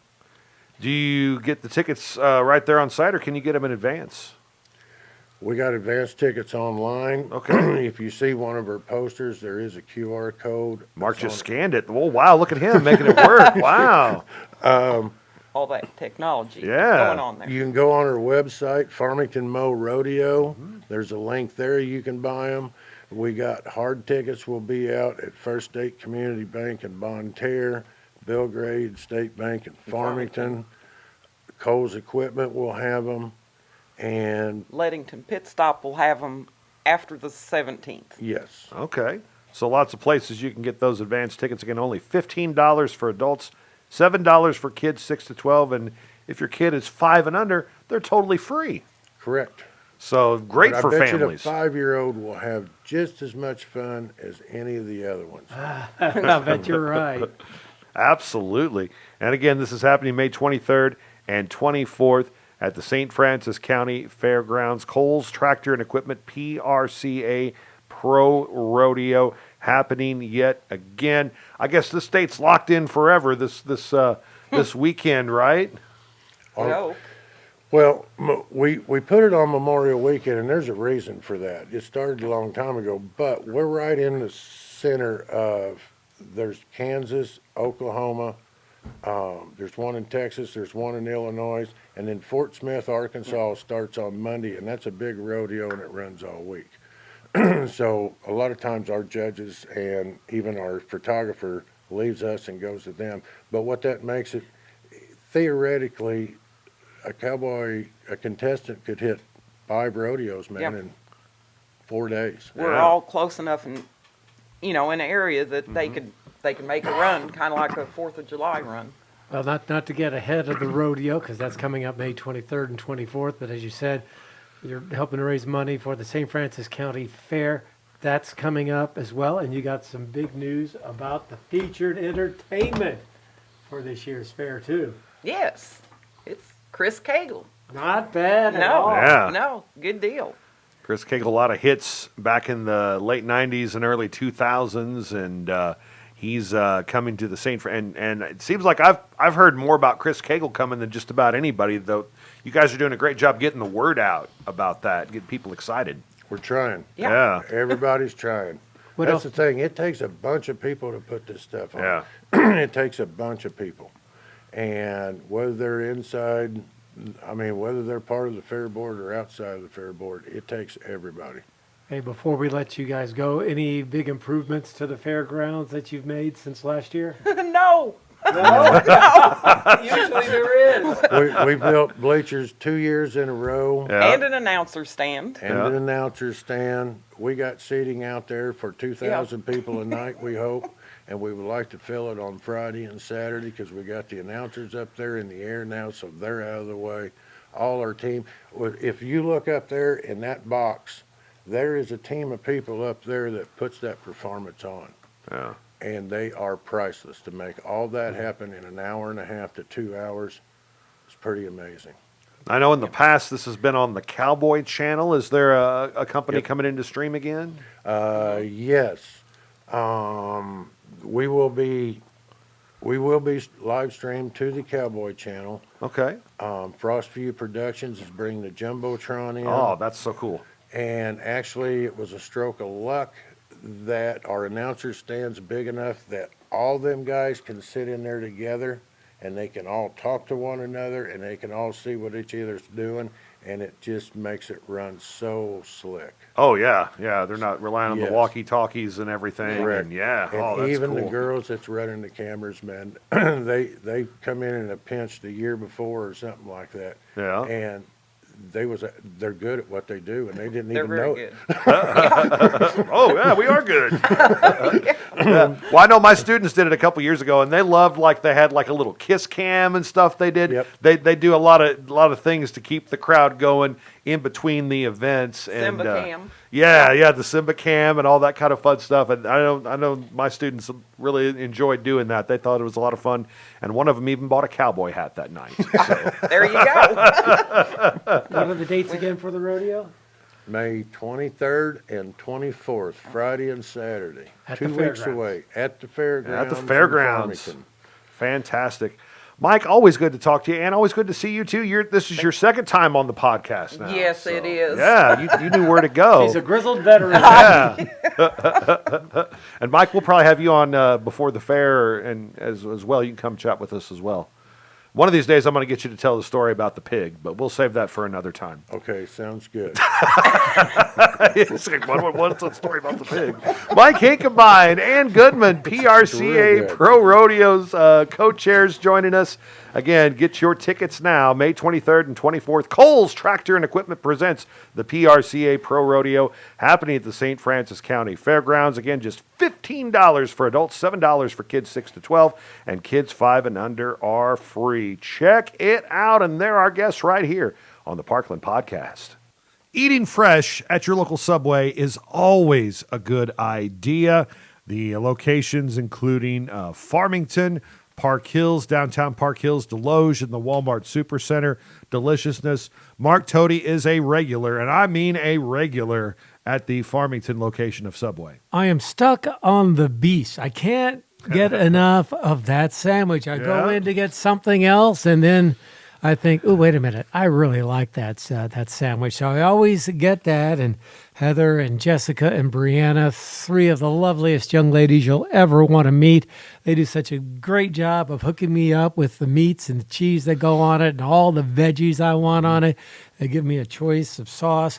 Do you get the tickets right there on site, or can you get them in advance? We got advance tickets online. Okay. If you see one of our posters, there is a QR code. Mark It's just on- scanned it. Oh, wow, look at him making it work. Wow. All that technology Yeah. going on there. You can go on our website, Farmington Mo Rodeo. Mm-hmm. There's a link there. You can buy them. We got hard tickets will be out at First State Community Bank in Bonne Terre, Belgrade State Bank in Farmington. Cole's Equipment will have them. And Leadington Pit Stop will have them after the 17th. yes, Okay. So lots of places you can get those advance tickets. Again, only $15 for adults, $7 for kids 6 to 12. And if your kid is 5 and under, they're totally free. correct. So great But for I bet families. you the 5-year-old will have just as much fun as any of the other ones. I bet you're right. Absolutely. And again, this is happening May 23rd and 24th at the St. Francis County Fairgrounds. Cole's Tractor and Equipment PRCA Pro Rodeo happening yet again. I guess this state's locked in forever this weekend, right? No. Well, we put it on Memorial Weekend, and there's a reason for that. It started a long time ago, but we're right in the center of, there's Kansas, Oklahoma, there's one in Texas, there's one in Illinois, and then Fort Smith, Arkansas starts on Monday, and that's a big rodeo, and it runs all week. So a lot of times our judges and even our photographer leaves us and goes to them. But what that makes it, theoretically, a contestant could hit 5 rodeos, man, Yep. in 4 days. We're Yeah. all close enough in an area that they could make a run, kind of like a 4th of July run. Well, not to get ahead of the rodeo, because that's coming up May 23rd and 24th, but as you said, you're helping to raise money for the St. Francis County Fair. That's coming up as well, and you got some big news about the featured entertainment for this year's fair, too. Yes, it's Chris Cagle. Not bad at No, all. Yeah. no, good deal. Chris Cagle, a lot of hits back in the late 90s and early 2000s, and he's coming to the St. And it seems like I've heard more about Chris Cagle coming than just about anybody, though. You guys are doing a great job getting the word out about that, getting people excited. We're trying. Yeah. Everybody's trying. What That's else? the thing. It takes a bunch of people to put this stuff on. Yeah. It takes a bunch of people. And whether they're inside, whether they're part of the fair board or outside of the fair board, it takes everybody. Hey, before we let you guys go, any big improvements to the fairgrounds that you've made since last year? No. Usually there is. We built bleachers 2 years in a row. Yeah. And an announcer stand. And Yeah. an announcer stand. We got seating out there for 2,000 people a night, we hope. And we would like to fill it on Friday and Saturday because we got the announcers up there in the air now, so they're out of the way. All our team, if you look up there in that box, there is a team of people up there that puts that performance on. Yeah. and they are priceless. To make all that happen in an hour and a half to 2 hours is pretty amazing. I know in the past this has been on the Cowboy Channel. Is there a company coming in to stream again? Yes. We will be live streamed to the Cowboy Channel. Okay. Frostview Productions is bringing the Jumbotron in. Oh, that's so cool. And actually, it was a stroke of luck that our announcer stand's big enough that all them guys can sit in there together and they can all talk to one another and they can all see what each other's doing, and it just makes it run so slick. Oh, yeah. Yeah, they're not relying on the Yes. walkie-talkies and everything. Correct. And yeah, And that's even cool. the girls that's running the cameras, man, they come in a pinch the year before or something like that. Yeah. And they're good at what they do, and they didn't They're even very know good. it. Oh, yeah, we are good. Yeah. Well, I know my students did it a couple years ago, and they loved, like, they had like a little kiss cam and stuff they did. Yep. They do a lot of things to keep the crowd going in between the events. And, Simba cam. Yeah, the Simba cam and all that kind of fun stuff. And I know my students really enjoyed doing that. They thought it was a lot of fun, and one of them even bought a cowboy hat that night. So. There you go. What are the dates again for the rodeo? May 23rd and 24th, Friday and Saturday. At 2 the weeks fairgrounds. away at the fairgrounds. At the in fairgrounds. Farmington. Fantastic. Mike, always good to talk to you, and always good to see you, too. This is your second time on the podcast now. Yes, it is. Yeah, you knew where to go. He's a grizzled veteran. Yeah. And Mike, we'll probably have you on before the fair and as well. You can come chat with us as well. One of these days, I'm going to get you to tell the story about the pig, but we'll save that for another time. Okay, sounds good. It's like, what's the story about the pig? Mike Hinkebine, Ann Goodman, PRCA good. Pro Rodeos co-chairs joining us. Again, get your tickets now. May 23rd and 24th. Coles Tractor and Equipment presents the PRCA Pro Rodeo happening at the St. Francis County Fairgrounds. Again, just $15 for adults, $7 for kids 6 to 12, and kids 5 and under are free. Check it out, and they're our guests right here on the Parkland Podcast. Eating fresh at your local Subway is always a good idea. The locations including Farmington, Park Hills, downtown Park Hills, Deloge, and the Walmart Supercenter. Deliciousness. Mark Tody is a regular, and I mean a regular, at the Farmington location of Subway. I am stuck on the beast. I can't get enough of that sandwich. I go Yeah. in to get something else, and then I think, oh, wait a minute. I really like that sandwich. So I always get that. And Heather and Jessica and Breanna, three of the loveliest young ladies you'll ever want to meet. They do such a great job of hooking me up with the meats and the cheese that go on it and all the veggies I want on it. They give me a choice of sauce.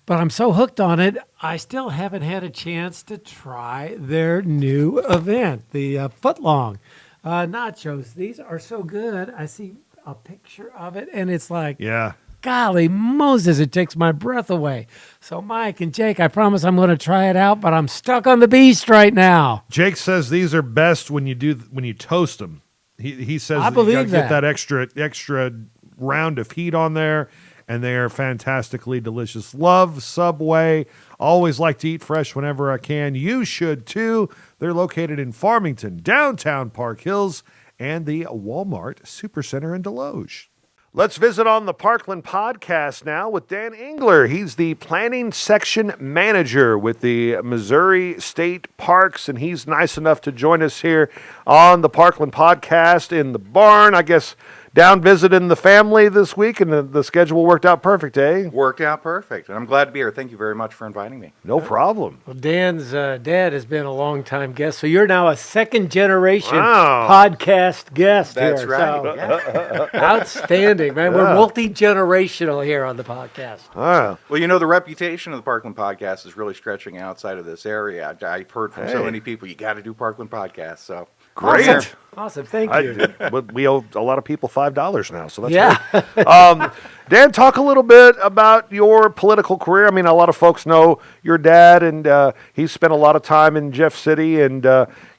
But I'm so hooked on it, I still haven't had a chance to try their new event, the footlong nachos. These are so good. I see a picture of it, and it's like, Yeah. golly Moses, it takes my breath away. So Mike and Jake, I promise I'm going to try it out, but I'm stuck on the beast right now. Jake says these are best when you toast them. He says I that you gotta believe get that. that extra round of heat on there, and they are fantastically delicious. Love Subway. Always like to eat fresh whenever I can. You should too. They're located in Farmington, downtown Park Hills, and the Walmart Supercenter in Deloge. Let's visit on the Parkland Podcast now with Dan Engler. He's the planning section manager with the Missouri State Parks, and he's nice enough to join us here on the Parkland Podcast in the barn. I guess down visiting the family this week, and the schedule worked out perfect, eh? Worked out perfect, and I'm glad to be here. Thank you very much for inviting me. No problem. Well, Dan's dad has been a long-time guest, so you're now a second-generation Wow. podcast guest. That's here, right. so- Yeah. Outstanding, man. We're multi-generational here on the podcast. Ah, Well, you know, the reputation of the Parkland Podcast is really stretching outside of this area. I've heard from so Hey. many people, you got to do Parkland Podcast. So great. Awesome. Awesome. Thank you. We owe a lot of people $5 now, so that's Yeah. great. Dan, talk a little bit about your political career. I mean, a lot of folks know your dad, and he's spent a lot of time in Jeff City, and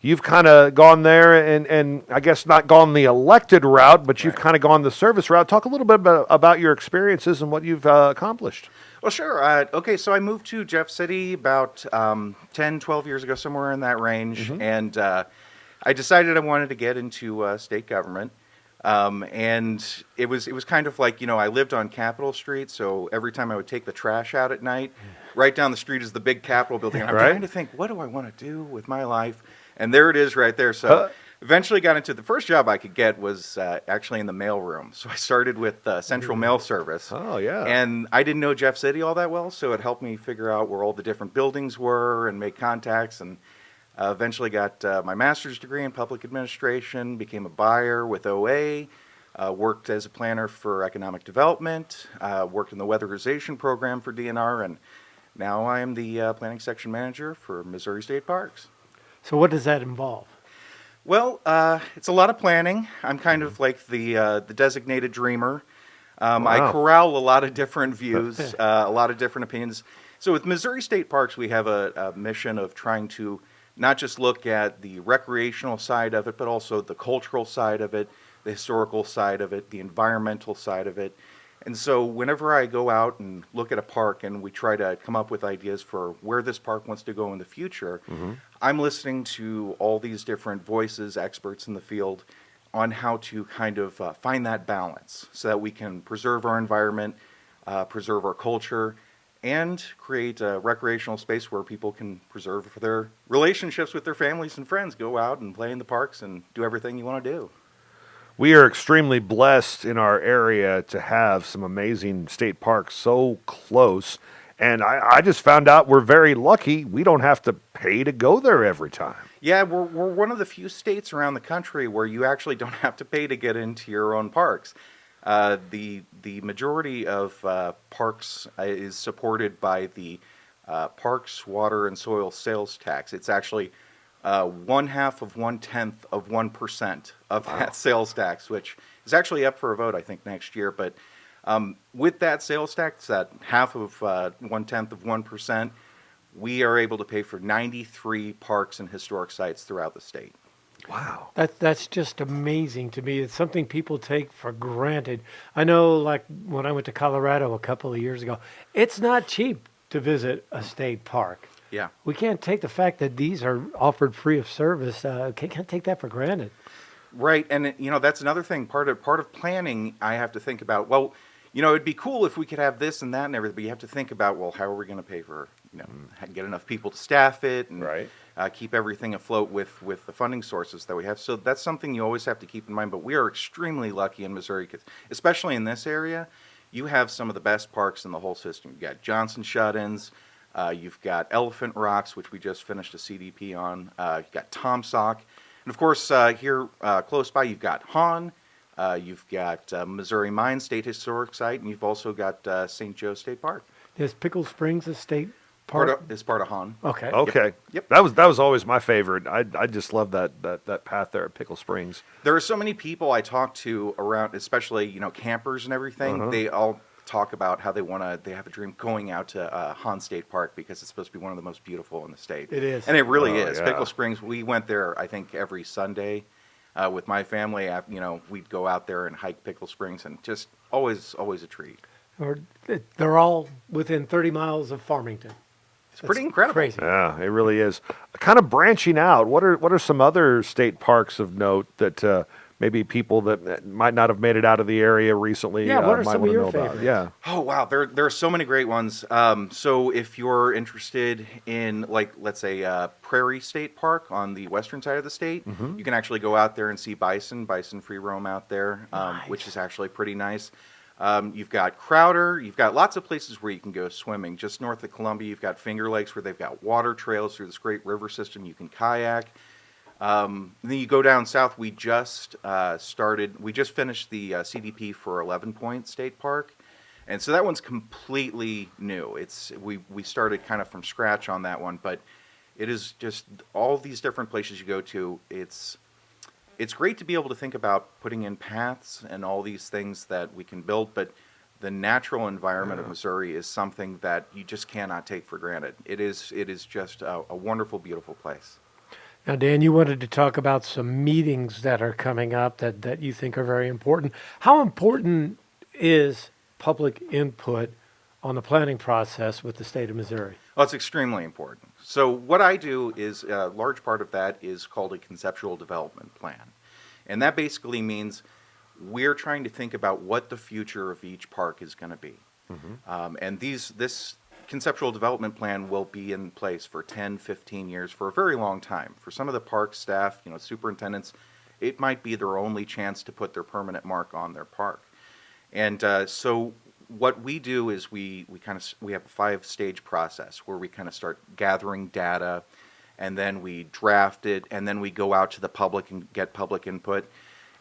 you've kind of gone there, and I guess not gone the elected route, but you've kind of gone the service route. Talk a little bit about your experiences and what you've accomplished. Well, sure. Okay, so I moved to Jeff City about 10, 12 years ago, somewhere in that range. And I decided I wanted to get into state government. And it was kind of like, I lived on Capitol Street, so every time I would take the trash out at night, right down the street is the big Capitol building. And I'm trying to think, what do I want to do with my life? And there it is right there. So eventually got into the first job I could get was actually in the mailroom. So I started with Central Mail Service. Oh, yeah. And I didn't know Jeff City all that well, so it helped me figure out where all the different buildings were and make contacts. And eventually got my master's degree in public administration, became a buyer with OA, worked as a planner for economic development, worked in the weatherization program for DNR, and now I am the planning section manager for Missouri State Parks. So what does that involve? Well, it's a lot of planning. I'm kind of like the designated dreamer. I corral a lot of different views, a lot of different opinions. So with Missouri State Parks, we have a mission of trying to not just look at the recreational side of it, but also the cultural side of it, the historical side of it, the environmental side of it. And so whenever I go out and look at a park and we try to come up with ideas for where this park wants to go in the future, I'm listening to all these different voices, experts in the field, on how to kind of find that balance so that we can preserve our environment, preserve our culture, and create a recreational space where people can preserve their relationships with their families and friends, go out and play in the parks and do everything you want to do. We are extremely blessed in our area to have some amazing state parks so close. And I just found out we're very lucky. We don't have to pay to go there every time. Yeah, we're one of the few states around the country where you actually don't have to pay to get into your own parks. The majority of parks is supported by the Parks, Water, and Soil Sales Tax. It's actually 1/2 of 1/10 of 1% of that sales tax, which is actually up for a vote, I think, next year. But with that sales tax, that 1/2 of 1/10 of 1%, we are able to pay for 93 parks and historic sites throughout the state. Wow. That's just amazing to me. It's something people take for granted. I know, like, when I went to Colorado a couple of years ago, it's not cheap to visit a state park. Yeah. We can't take the fact that these are offered free of service. Can't take that for granted. Right, and that's another thing. Part of planning, I have to think about. Well, it'd be cool if we could have this and that and everything. But you have to think about, well, how are we going to pay for, get enough people to staff it and keep everything afloat with the funding sources that we have. So that's something you always have to keep in mind. But we are extremely lucky in Missouri, especially in this area. You have some of the best parks in the whole system. You've got Johnson Shut-ins. You've got Elephant Rocks, which we just finished a CDP on. You've got Tom Sock. And, of course, here close by, you've got Hahn. You've got Missouri Mine State Historic Site. And you've also got St. Joe State Park. Is Pickle Springs a state park? It's part of Hahn. Okay. Okay. Yep. That was always my favorite. I just love that path there at Pickle Springs. There are so many people I talk to around, especially, campers and everything. They all talk about how they have a dream going out to Hahn State Park because it's supposed to be one of the most beautiful in the state. It is. And it really is. Yeah. Pickle Springs, we went there, I think, every Sunday with my family. We'd go out there and hike Pickle Springs, and just always a treat. They're all within 30 miles of Farmington. It's pretty incredible. Crazy. Yeah, it really is. Kind of branching out, what are some other state parks of note that maybe people that might not have made it out of the area recently Yeah, what are might some of want to your know about? favorites? Yeah. Oh, wow. There are so many great ones. So if you're interested in, like, let's say Prairie State Park on the western side of the state, you can actually go out there and see bison free roam out there, which is actually pretty nice. You've got Crowder. You've got lots of places where you can go swimming. Just north of Columbia, you've got Finger Lakes where they've got water trails through this great river system. You can kayak. Then you go down south. We just finished the CDP for 11 Point State Park, and so that one's completely new. We started kind of from scratch on that one, but it is just all these different places you go to. It's great to be able to think about putting in paths and all these things that we can build, but the natural environment of Missouri is something that you just cannot take for granted. It is just a wonderful, beautiful place. Now, Dan, you wanted to talk about some meetings that are coming up that you think are very important. How important is public input on the planning process with the state of Missouri? Well, it's extremely important. So what I do is a large part of that is called a conceptual development plan. And that basically means we're trying to think about what the future of each park is going to be. And this conceptual development plan will be in place for 10, 15 years, for a very long time. For some of the park staff, superintendents, it might be their only chance to put their permanent mark on their park. And so what we do is we have a 5-stage process where we kind of start gathering data, and then we draft it, and then we go out to the public and get public input.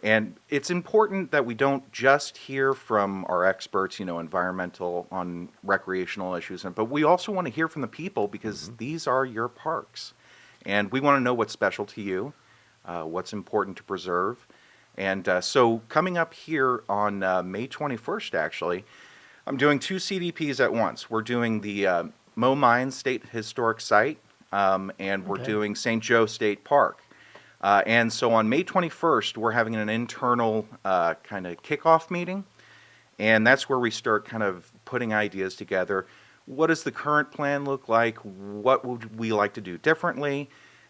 And it's important that we don't just hear from our experts, environmental, on recreational issues, but we also want to hear from the people, because these are your parks. And we want to know what's special to you, what's important to preserve. And so coming up here on May 21st, actually, I'm doing 2 CDPs at once. We're doing the Meinsen State Historic Site, and we're doing St. Joe State Park. And so on May 21st, we're having an internal kind of kickoff meeting, and that's where we start kind of putting ideas together. What does the current plan look like? What would we like to do differently?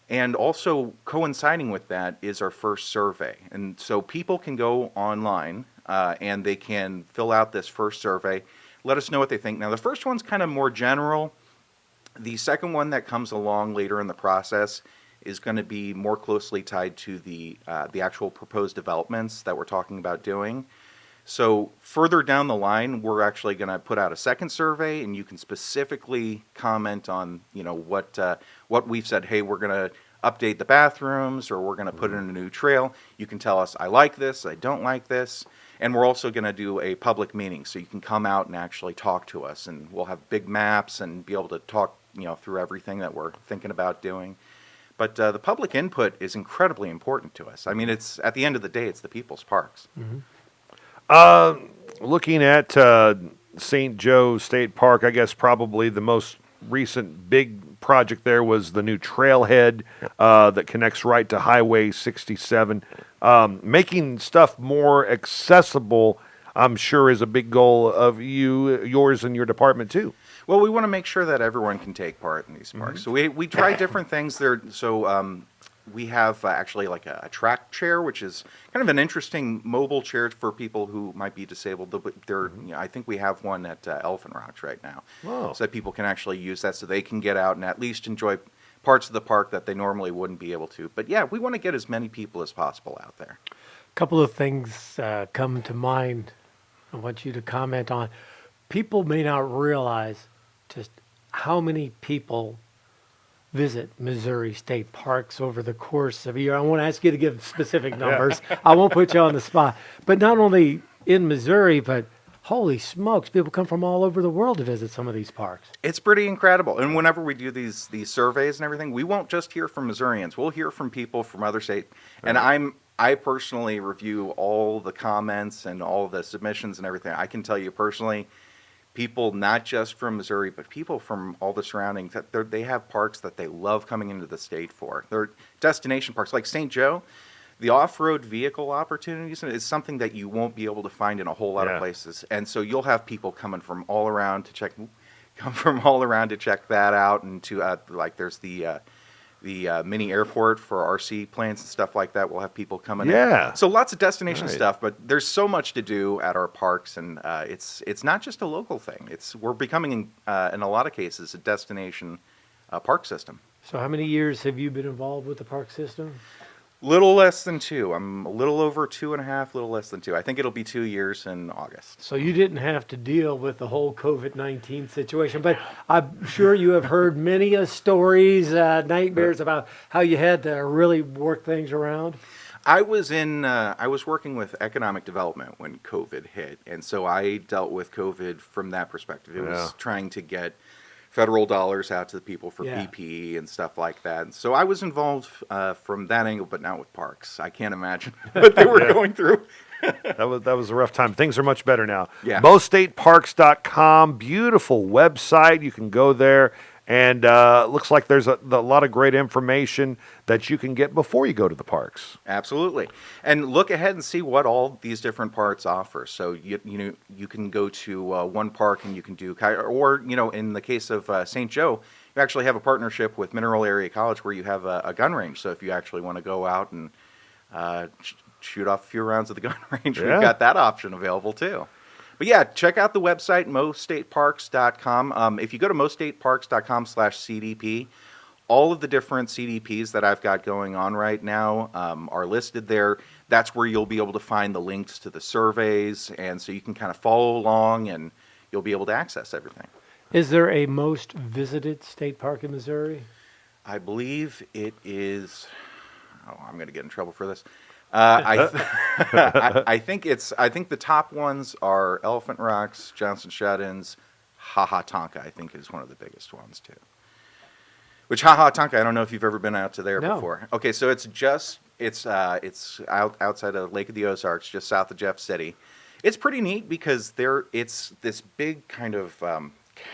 And also coinciding with that is our first survey. And so people can go online and they can fill out this first survey, let us know what they think. Now, the first one's kind of more general. The second one that comes along later in the process is going to be more closely tied to the actual proposed developments that we're talking about doing. So further down the line, we're actually going to put out a second survey, and you can specifically comment on, what we've said. Hey, we're going to update the bathrooms, or we're going to put in a new trail. You can tell us, I like this, I don't like this. And we're also going to do a public meeting, so you can come out and actually talk to us, and we'll have big maps and be able to talk, through everything that we're thinking about doing. But the public input is incredibly important to us. I mean, it's at the end of the day, it's the people's parks. Looking at St. Joe State Park, I guess probably the most recent big project there was the new trailhead that connects right to Highway 67. Making stuff more accessible, I'm sure, is a big goal of yours and your department too. Well, we want to make sure that everyone can take part in these parks. So we try different things there. So we have actually like a track chair, which is kind of an interesting mobile chair for people who might be disabled. But I think we have one at Elephant Rocks right now, so that people can actually use that, so they can get out and at least enjoy parts of the park that they normally wouldn't be able to. But yeah, we want to get as many people as possible out there. A couple of things come to mind I want you to comment on. People may not realize just how many people visit Missouri state parks over the course of a year. I won't ask you to give specific numbers. I won't put you on the spot. But not only in Missouri, but holy smokes, people come from all over the world to visit some of these parks. It's pretty incredible. And whenever we do these surveys and everything, we won't just hear from Missourians. We'll hear from people from other states. And I personally review all the comments and all the submissions and everything. I can tell you personally, people not just from Missouri, but people from all the surroundings, they have parks that they love coming into the state for. They're destination parks, like St. Joe. The off-road vehicle opportunities is something that you won't be able to find in a whole lot of places. And so you'll have people coming from all around to check that out. And to there's the mini airport for RC planes and stuff like that. We'll have people coming in. So lots of destination stuff, but there's so much to do at our parks, and it's not just a local thing. We're becoming, in a lot of cases, a destination park system. So how many years have you been involved with the park system? Little less than 2. I'm a little over 2.5, little less than 2. I think it'll be 2 years in August. So you didn't have to deal with the whole COVID-19 situation, but I'm sure you have heard many stories, nightmares about how you had to really work things around. I was working with economic development when COVID hit, and so I dealt with COVID from that perspective. It was trying to get federal dollars out to the people for PPE and stuff like that. And so I was involved from that angle, but not with parks. I can't imagine what they were going through. That was a rough time. Things are much better now. Yeah. MostStateParks.com, beautiful website. You can go there, and looks like there's a lot of great information that you can get before you go to the parks. Absolutely. And look ahead and see what all these different parks offer. So you can go to one park and you can do or in the case of St. Joe, you actually have a partnership with Mineral Area College where you have a gun range. So if you actually want to go out and shoot off a few rounds at the gun range, we've got that option available too. But yeah, check out the website, moststateparks.com. If you go to moststateparks.com/CDP, all of the different CDPs that I've got going on right now are listed there. That's where you'll be able to find the links to the surveys, and so you can kind of follow along and you'll be able to access everything. Is there a most visited state park in Missouri? I believe it is. Oh, I'm going to get in trouble for this. I think the top ones are Elephant Rocks, Johnson Shut-ins, Ha Tonka. I think is one of the biggest ones too. Which Ha Tonka, I don't know if you've ever been out to there before. Okay, so it's outside of Lake of the Ozarks, just south of Jeff City. It's pretty neat because it's this big kind of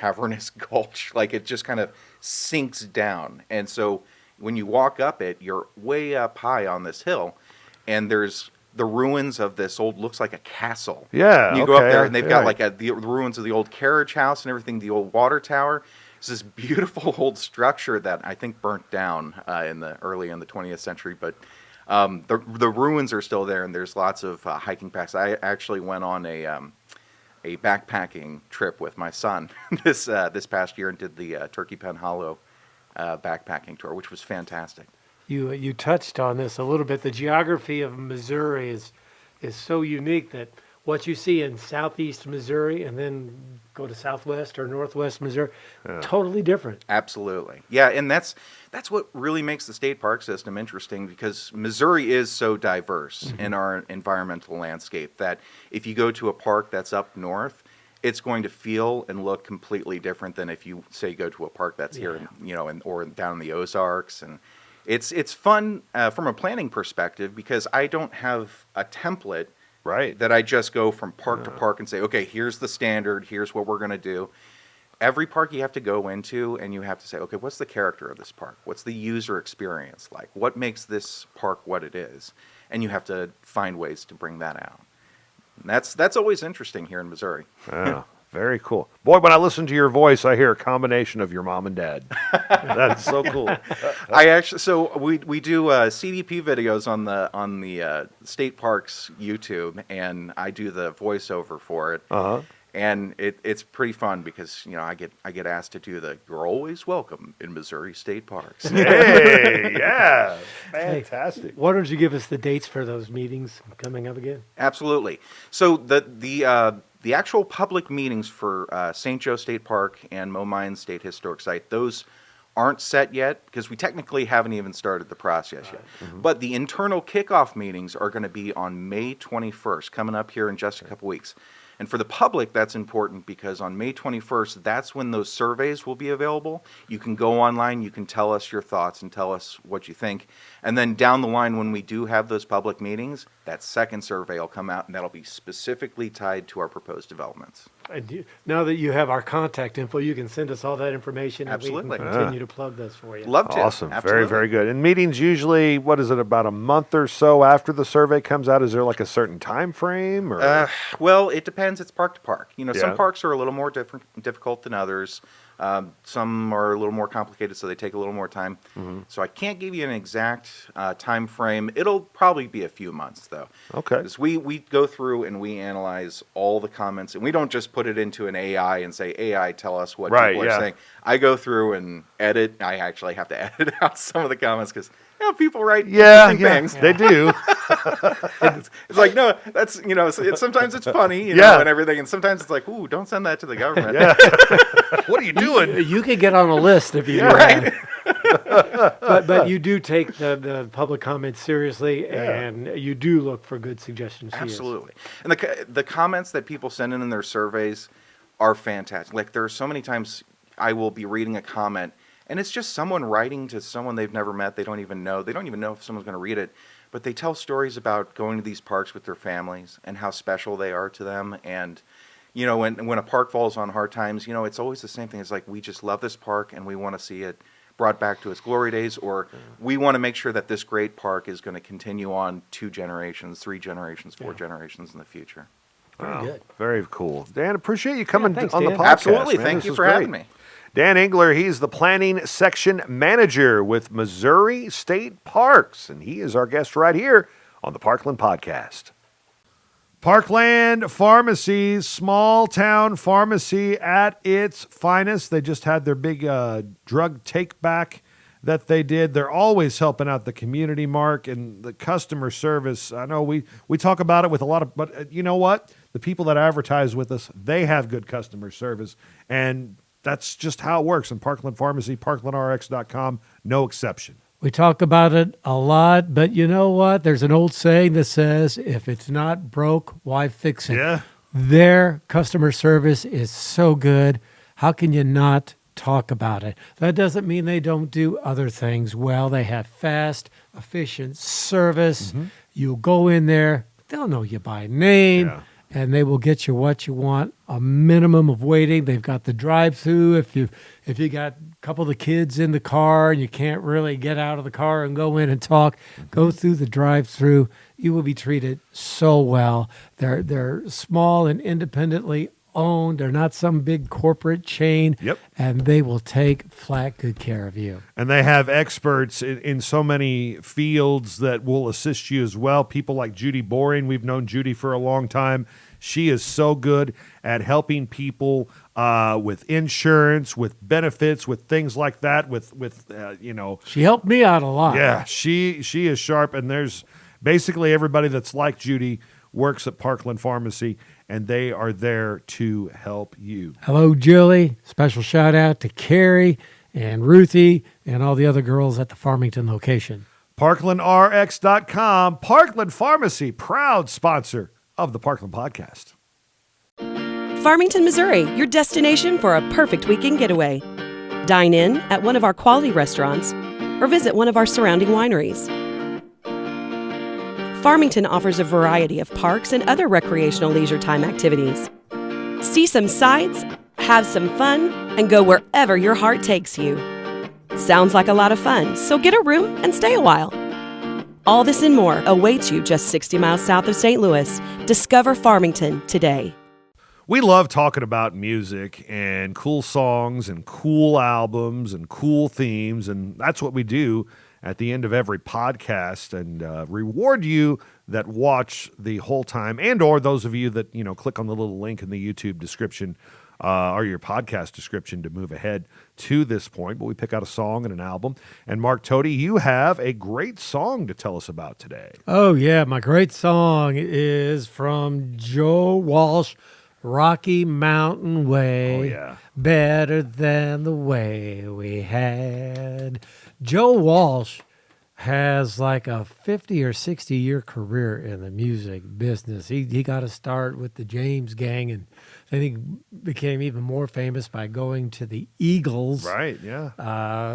cavernous gulch, like it just kind of sinks down, and so when you walk up it, you're way up high on this hill, and there's the ruins of this old, looks like a castle. Yeah, and you go up there, and they've got like the ruins of the old carriage house and everything, the old water tower. It's this beautiful old structure that I think burnt down early in the 20th century, but the ruins are still there, and there's lots of hiking paths. I actually went on a backpacking trip with my son this past year and did the Turkey Pen Hollow backpacking tour, which was fantastic. You touched on this a little bit. The geography of Missouri is so unique that what you see in southeast Missouri and then go to southwest or northwest Missouri, totally different. Absolutely. Yeah, and that's what really makes the state park system interesting, because Missouri is so diverse in our environmental landscape that if you go to a park that's up north, it's going to feel and look completely different than if you say go to a park that's here, or down in the Ozarks. And it's fun from a planning perspective, because I don't have a template that I just go from park to park and say, okay, here's the standard, here's what we're going to do. Every park you have to go into and you have to say, okay, what's the character of this park? What's the user experience like? What makes this park what it is? And you have to find ways to bring that out. And that's always interesting here in Missouri. Yeah, very cool. Boy, when I listen to your voice, I hear a combination of your mom and dad. That's so cool. We do CDP videos on the state parks YouTube, and I do the voiceover for it. And it's pretty fun because I get asked to do the "You're always welcome in Missouri state parks." Hey, yeah, fantastic. Why don't you give us the dates for those meetings coming up again? Absolutely. So the actual public meetings for St. Joe State Park and Meinsen State Historic Site, those aren't set yet because we technically haven't even started the process yet. But the internal kickoff meetings are going to be on May 21st, coming up here in just a couple weeks. And for the public, that's important because on May 21st, that's when those surveys will be available. You can go online, you can tell us your thoughts and tell us what you think. And then down the line, when we do have those public meetings, that second survey will come out, and that'll be specifically tied to our proposed developments. And now that you have our contact info, you can send us all that information. Absolutely. And we can continue to plug those for you. Love to. Awesome. Absolutely. Very, very good. And meetings usually, what is it, about a month or so after the survey comes out? Is there like a certain time frame? Or? Well, it depends. It's park to park. Some parks are a little more difficult than others. Some are a little more complicated, so they take a little more time. So I can't give you an exact time frame. It'll probably be a few months, though. Okay. Because we go through and we analyze all the comments, and we don't just put it into an AI and say, AI, tell us what people are saying. I go through and edit. I actually have to edit out some of the comments because people write things. They do. It's like, no, that's, sometimes it's funny, and everything, and sometimes it's like, ooh, don't send that to the government. What are you doing? You could get on a list if you do right. But you do take the public comments seriously, and you do look for good suggestions. Absolutely. And the comments that people send in their surveys are fantastic. Like, there are so many times I will be reading a comment, and it's just someone writing to someone they've never met. They don't even know. They don't even know if someone's going to read it. but they tell stories about going to these parks with their families and how special they are to them. And, you know, when a park falls on hard times, you know, it's always the same thing. It's like, we just love this park and we want to see it brought back to its glory days, or we want to make sure that this great park is going to continue on 2 generations, 3 generations, 4 generations in the future. Wow. Good. Very cool. Dan, appreciate you coming thanks, on the Dan. podcast. Absolutely. Man. Thank This you is for great. having me. Dan Engler, he's the planning section manager with Missouri State Parks, and he is our guest right here on the Parkland Podcast. Parkland Pharmacy, small town pharmacy at its finest. They just had their big drug take back that they did. They're always helping out the community, Mark, and the customer service. I know we talk about it with a lot of, but you know what? The people that advertise with us, they have good customer service, and that's just how it works in Parkland Pharmacy, parklandrx.com, no exception. We talk about it a lot, but you know what? There's an old saying that says, if it's not broke, why fix it? Yeah. Their customer service is so good. How can you not talk about it? That doesn't mean they don't do other things well. They have fast, efficient service. You'll go in there, they'll know you by name. Yeah. And they will get you what you want, a minimum of waiting. They've got the drive-through. If you got a couple of the kids in the car and you can't really get out of the car and go in and talk, go through the drive-through. You will be treated so well. They're small and independently owned. They're not some big corporate chain. Yep. And they will take flat good care of you. And they have experts in so many fields that will assist you as well. People like Judy Boring. We've known Judy for a long time. She is so good at helping people with insurance, with benefits, with things like that, with you know. She helped me out a lot. Yeah, she is sharp. And there's basically everybody that's like Judy works at Parkland Pharmacy, and they are there to help you. Hello, Julie. Special shout out to Carrie and Ruthie and all the other girls at the Farmington location. ParklandRx.com, Parkland Pharmacy, proud sponsor of the Parkland Podcast. Farmington, Missouri, your destination for a perfect weekend getaway. Dine in at one of our quality restaurants or visit one of our surrounding wineries. Farmington offers a variety of parks and other recreational leisure time activities. See some sights, have some fun, and go wherever your heart takes you. Sounds like a lot of fun, so get a room and stay a while. All this and more awaits you just 60 miles south of St. Louis. Discover Farmington today. We love talking about music and cool songs and cool albums and cool themes, and that's what we do at the end of every podcast, and reward you that watch the whole time, and or those of you that, you know, click on the little link in the YouTube description or your podcast description to move ahead to this point. But we pick out a song and an album. And Mark Tody, you have a great song to tell us about today. Oh, yeah. My great song is from Joe Walsh, Rocky Mountain Way. Oh, yeah. Better than the way we had. Joe Walsh has like a 50 or 60 year career in the music business. He got to start with the James Gang, and then he became even more famous by going to the Eagles. Right, yeah.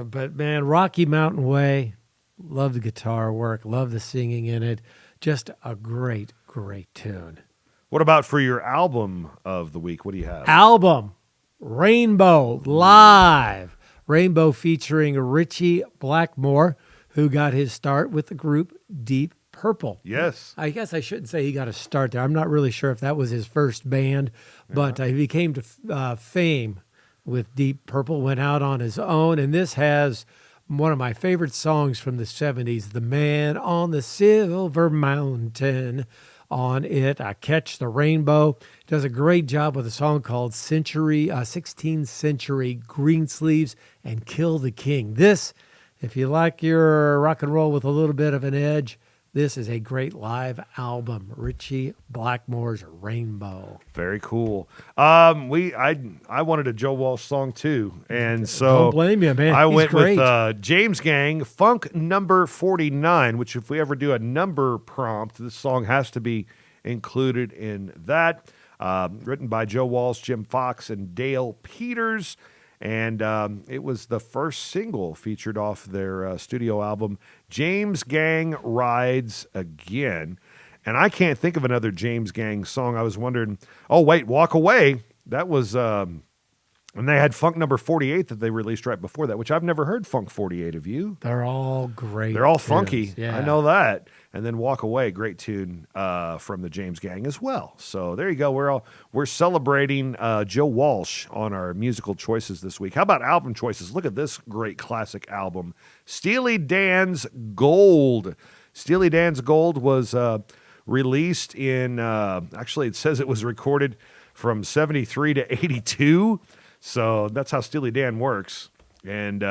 But man, Rocky Mountain Way, love the guitar work, love the singing in it. Just a great, great tune. What about for your album of the week? What do you have? Album, Rainbow, live. Rainbow featuring Richie Blackmore, who got his start with the group Deep Purple. Yes. I guess I shouldn't say he got a start there. I'm not really sure if that was his first band, but he came to fame with Deep Purple, went out on his own, and this has one of my favorite songs from the 70s, The Man on the Silver Mountain. On it, I Catch the Rainbow. Does a great job with a song called 16th Century Greensleeves and Kill the King. This, if you like your rock and roll with a little bit of an edge, this is a great live album. Richie Blackmore's Rainbow. Very cool. I wanted a Joe Walsh song too, and so Don't blame you, man. I He's went great. with James Gang, Funk Number 49. Which, if we ever do a number prompt, this song has to be included in that. Written by Joe Walsh, Jim Fox, and Dale Peters. And it was the first single featured off their studio album, James Gang Rides Again. And I can't think of another James Gang song. I was wondering, oh, wait, Walk Away. That was, and they had Funk Number 48 that they released right before that, which I've never heard Funk 48 of you. They're all great. They're all tunes. funky. Yeah. I know that. And then Walk Away, great tune from the James Gang as well. So there you go. We're celebrating Joe Walsh on our musical choices this week. How about album choices? Look at this great classic album, Steely Dan's Gold. Steely Dan's Gold was released in, actually it says it was recorded from 73 to 82. So that's how Steely Dan works. And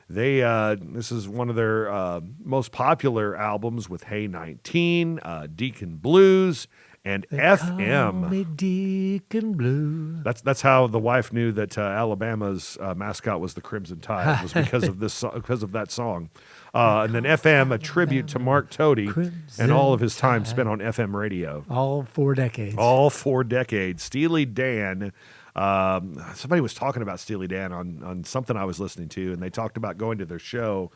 this is one of their most popular albums with Hey 19, Deacon Blues, and FM. Call me Deacon Blue. That's how the wife knew that Alabama's mascot was the Crimson Tide, was because of because of that song. And then FM, a tribute to Mark Tody and all of his time spent on FM radio. All 4 decades. All 4 decades. Steely Dan. Somebody was talking about Steely Dan on something I was listening to, and they talked about going to their show,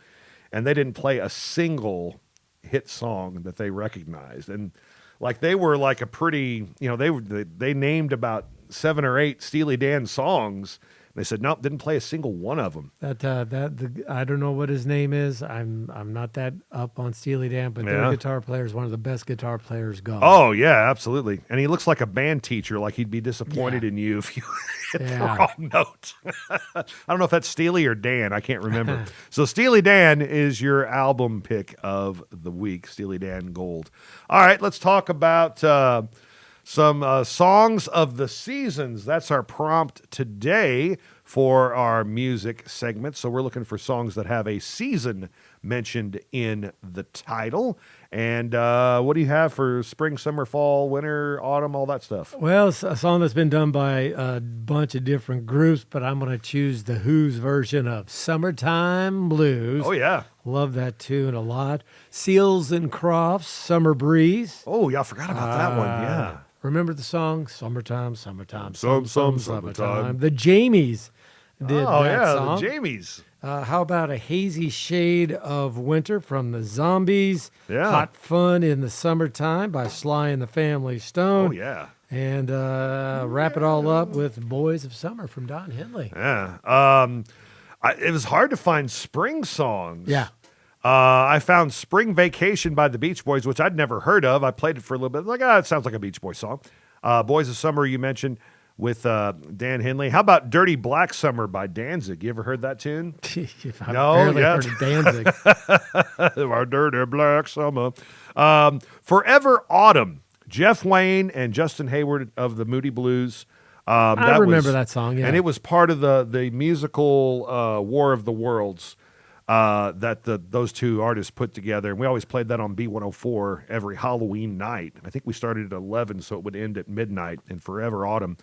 and they didn't play a single hit song that they recognized. And like they were like a pretty, they named about 7 or 8 Steely Dan songs. They said nope, didn't play a single one of them. I don't know what his name is. I'm not that up on Steely Dan, but their guitar player is one of the best guitar players going. Oh yeah, absolutely. And he looks like a band teacher. Like he'd be disappointed in you if you hit the wrong note. I don't know if that's Steely or Dan. I can't remember. So Steely Dan is your album pick of the week. Steely Dan Gold. All right, let's talk about some songs of the seasons. That's our prompt today for our music segment. So we're looking for songs that have a season mentioned in the title. And what do you have for spring, summer, fall, winter, autumn, all that stuff? Well, it's a song that's been done by a bunch of different groups, but I'm going to choose the Who's version of Summertime Blues. Oh, yeah. Love that tune a lot. Seals and Crofts, Summer Breeze. Oh, yeah, I forgot about that one. Yeah. Remember the song? Summertime, summertime, Summertime. The Jamies did that song. The Jamies. How about A Hazy Shade of Winter from the Zombies? Yeah. Hot Fun in the Summertime by Sly and the Family Stone. Oh, yeah. And wrap it all up with Boys of Summer from Don Henley. Yeah. It was hard to find spring songs. Yeah. I found Spring Vacation by the Beach Boys, which I'd never heard of. I played it for a little bit. Like, it sounds like a Beach Boys song. Boys of Summer, you mentioned, with Dan Henley. How about Dirty Black Summer by Danzig? You ever heard that tune? I've No, barely yeah. heard of Danzig. Our Dirty Black Summer. Forever Autumn, Jeff Wayne and Justin Hayward of the Moody Blues. I remember that song, yeah. And it was part of the musical War of the Worlds that those two artists put together. And we always played that on B104 every Halloween night. I think we started at 11, so it would end at midnight. And Forever Autumn,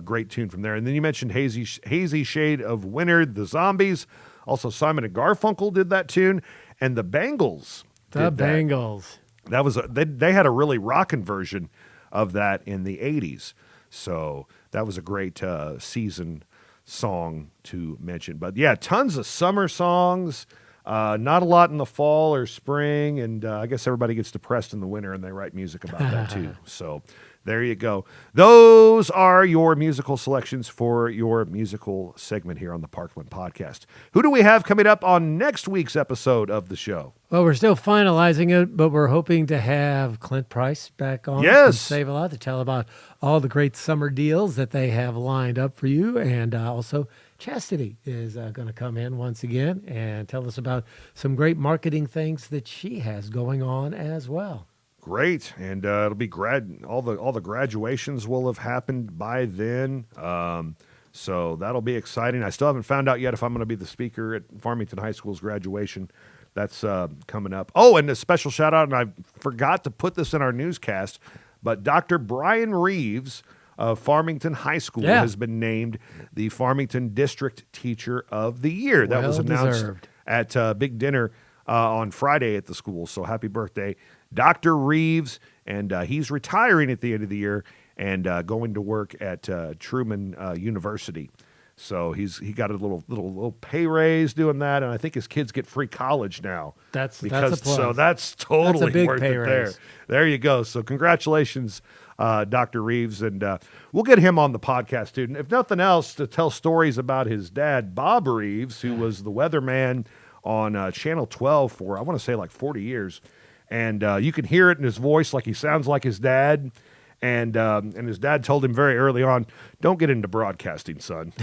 great tune from there. And then you mentioned Hazy Shade of Winter, the Zombies. Also, Simon and Garfunkel did that tune. And the Bangles did that. Bangles. That was they had a really rockin' version of that in the 80s. So that was a great season song to mention. But yeah, tons of summer songs, not a lot in the fall or spring, and I guess everybody gets depressed in the winter and they write music about that too. So there you go. Those are your musical selections for your musical segment here on the Parkland Podcast. Who do we have coming up on next week's episode of the show? Well, we're still finalizing it, but we're hoping to have Clint Price back on. Yes. From Save a Lot to tell about all the great summer deals that they have lined up for you. And also Chastity is going to come in once again and tell us about some great marketing things that she has going on as well. Great, and it'll be all the graduations will have happened by then, so that'll be exciting. I still haven't found out yet if I'm going to be the speaker at Farmington High School's graduation. That's coming up. Oh, and a special shout out, and I forgot to put this in our newscast, but Dr. Brian Reeves of Farmington High School has been named the Farmington District Teacher of the Year. That was announced deserved. at Big Dinner on Friday at the school. So happy birthday, Dr. Reeves. And he's retiring at the end of the year and going to work at Truman University. So he got a little pay raise doing that, and I think his kids get free college now. That's a plus. So that's totally That's a big worth pay it raise. there. There you go. So congratulations, Dr. Reeves, and we'll get him on the podcast, too. And if nothing else, to tell stories about his dad, Bob Reeves, who was the weatherman on Channel 12 for, I want to say, like 40 years. And you can hear it in his voice, like he sounds like his dad. And his dad told him very early on, don't get into broadcasting, son.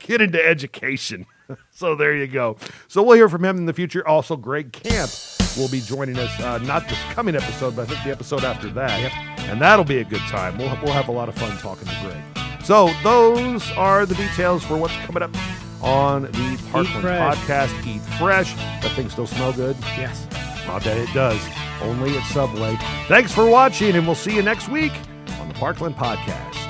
Get into education. So there you go. So we'll hear from him in the future. Also, Greg Camp will be joining us, not this coming episode, but I think the episode after that. Yep. And that'll be a good time. We'll have a lot of fun talking to Greg. So those are the details for what's coming up on the Parkland fresh. podcast. Eat fresh. That thing still smell good? Yes. I bet it does. Only at Subway. Thanks for watching, and we'll see you next week on the Parkland podcast.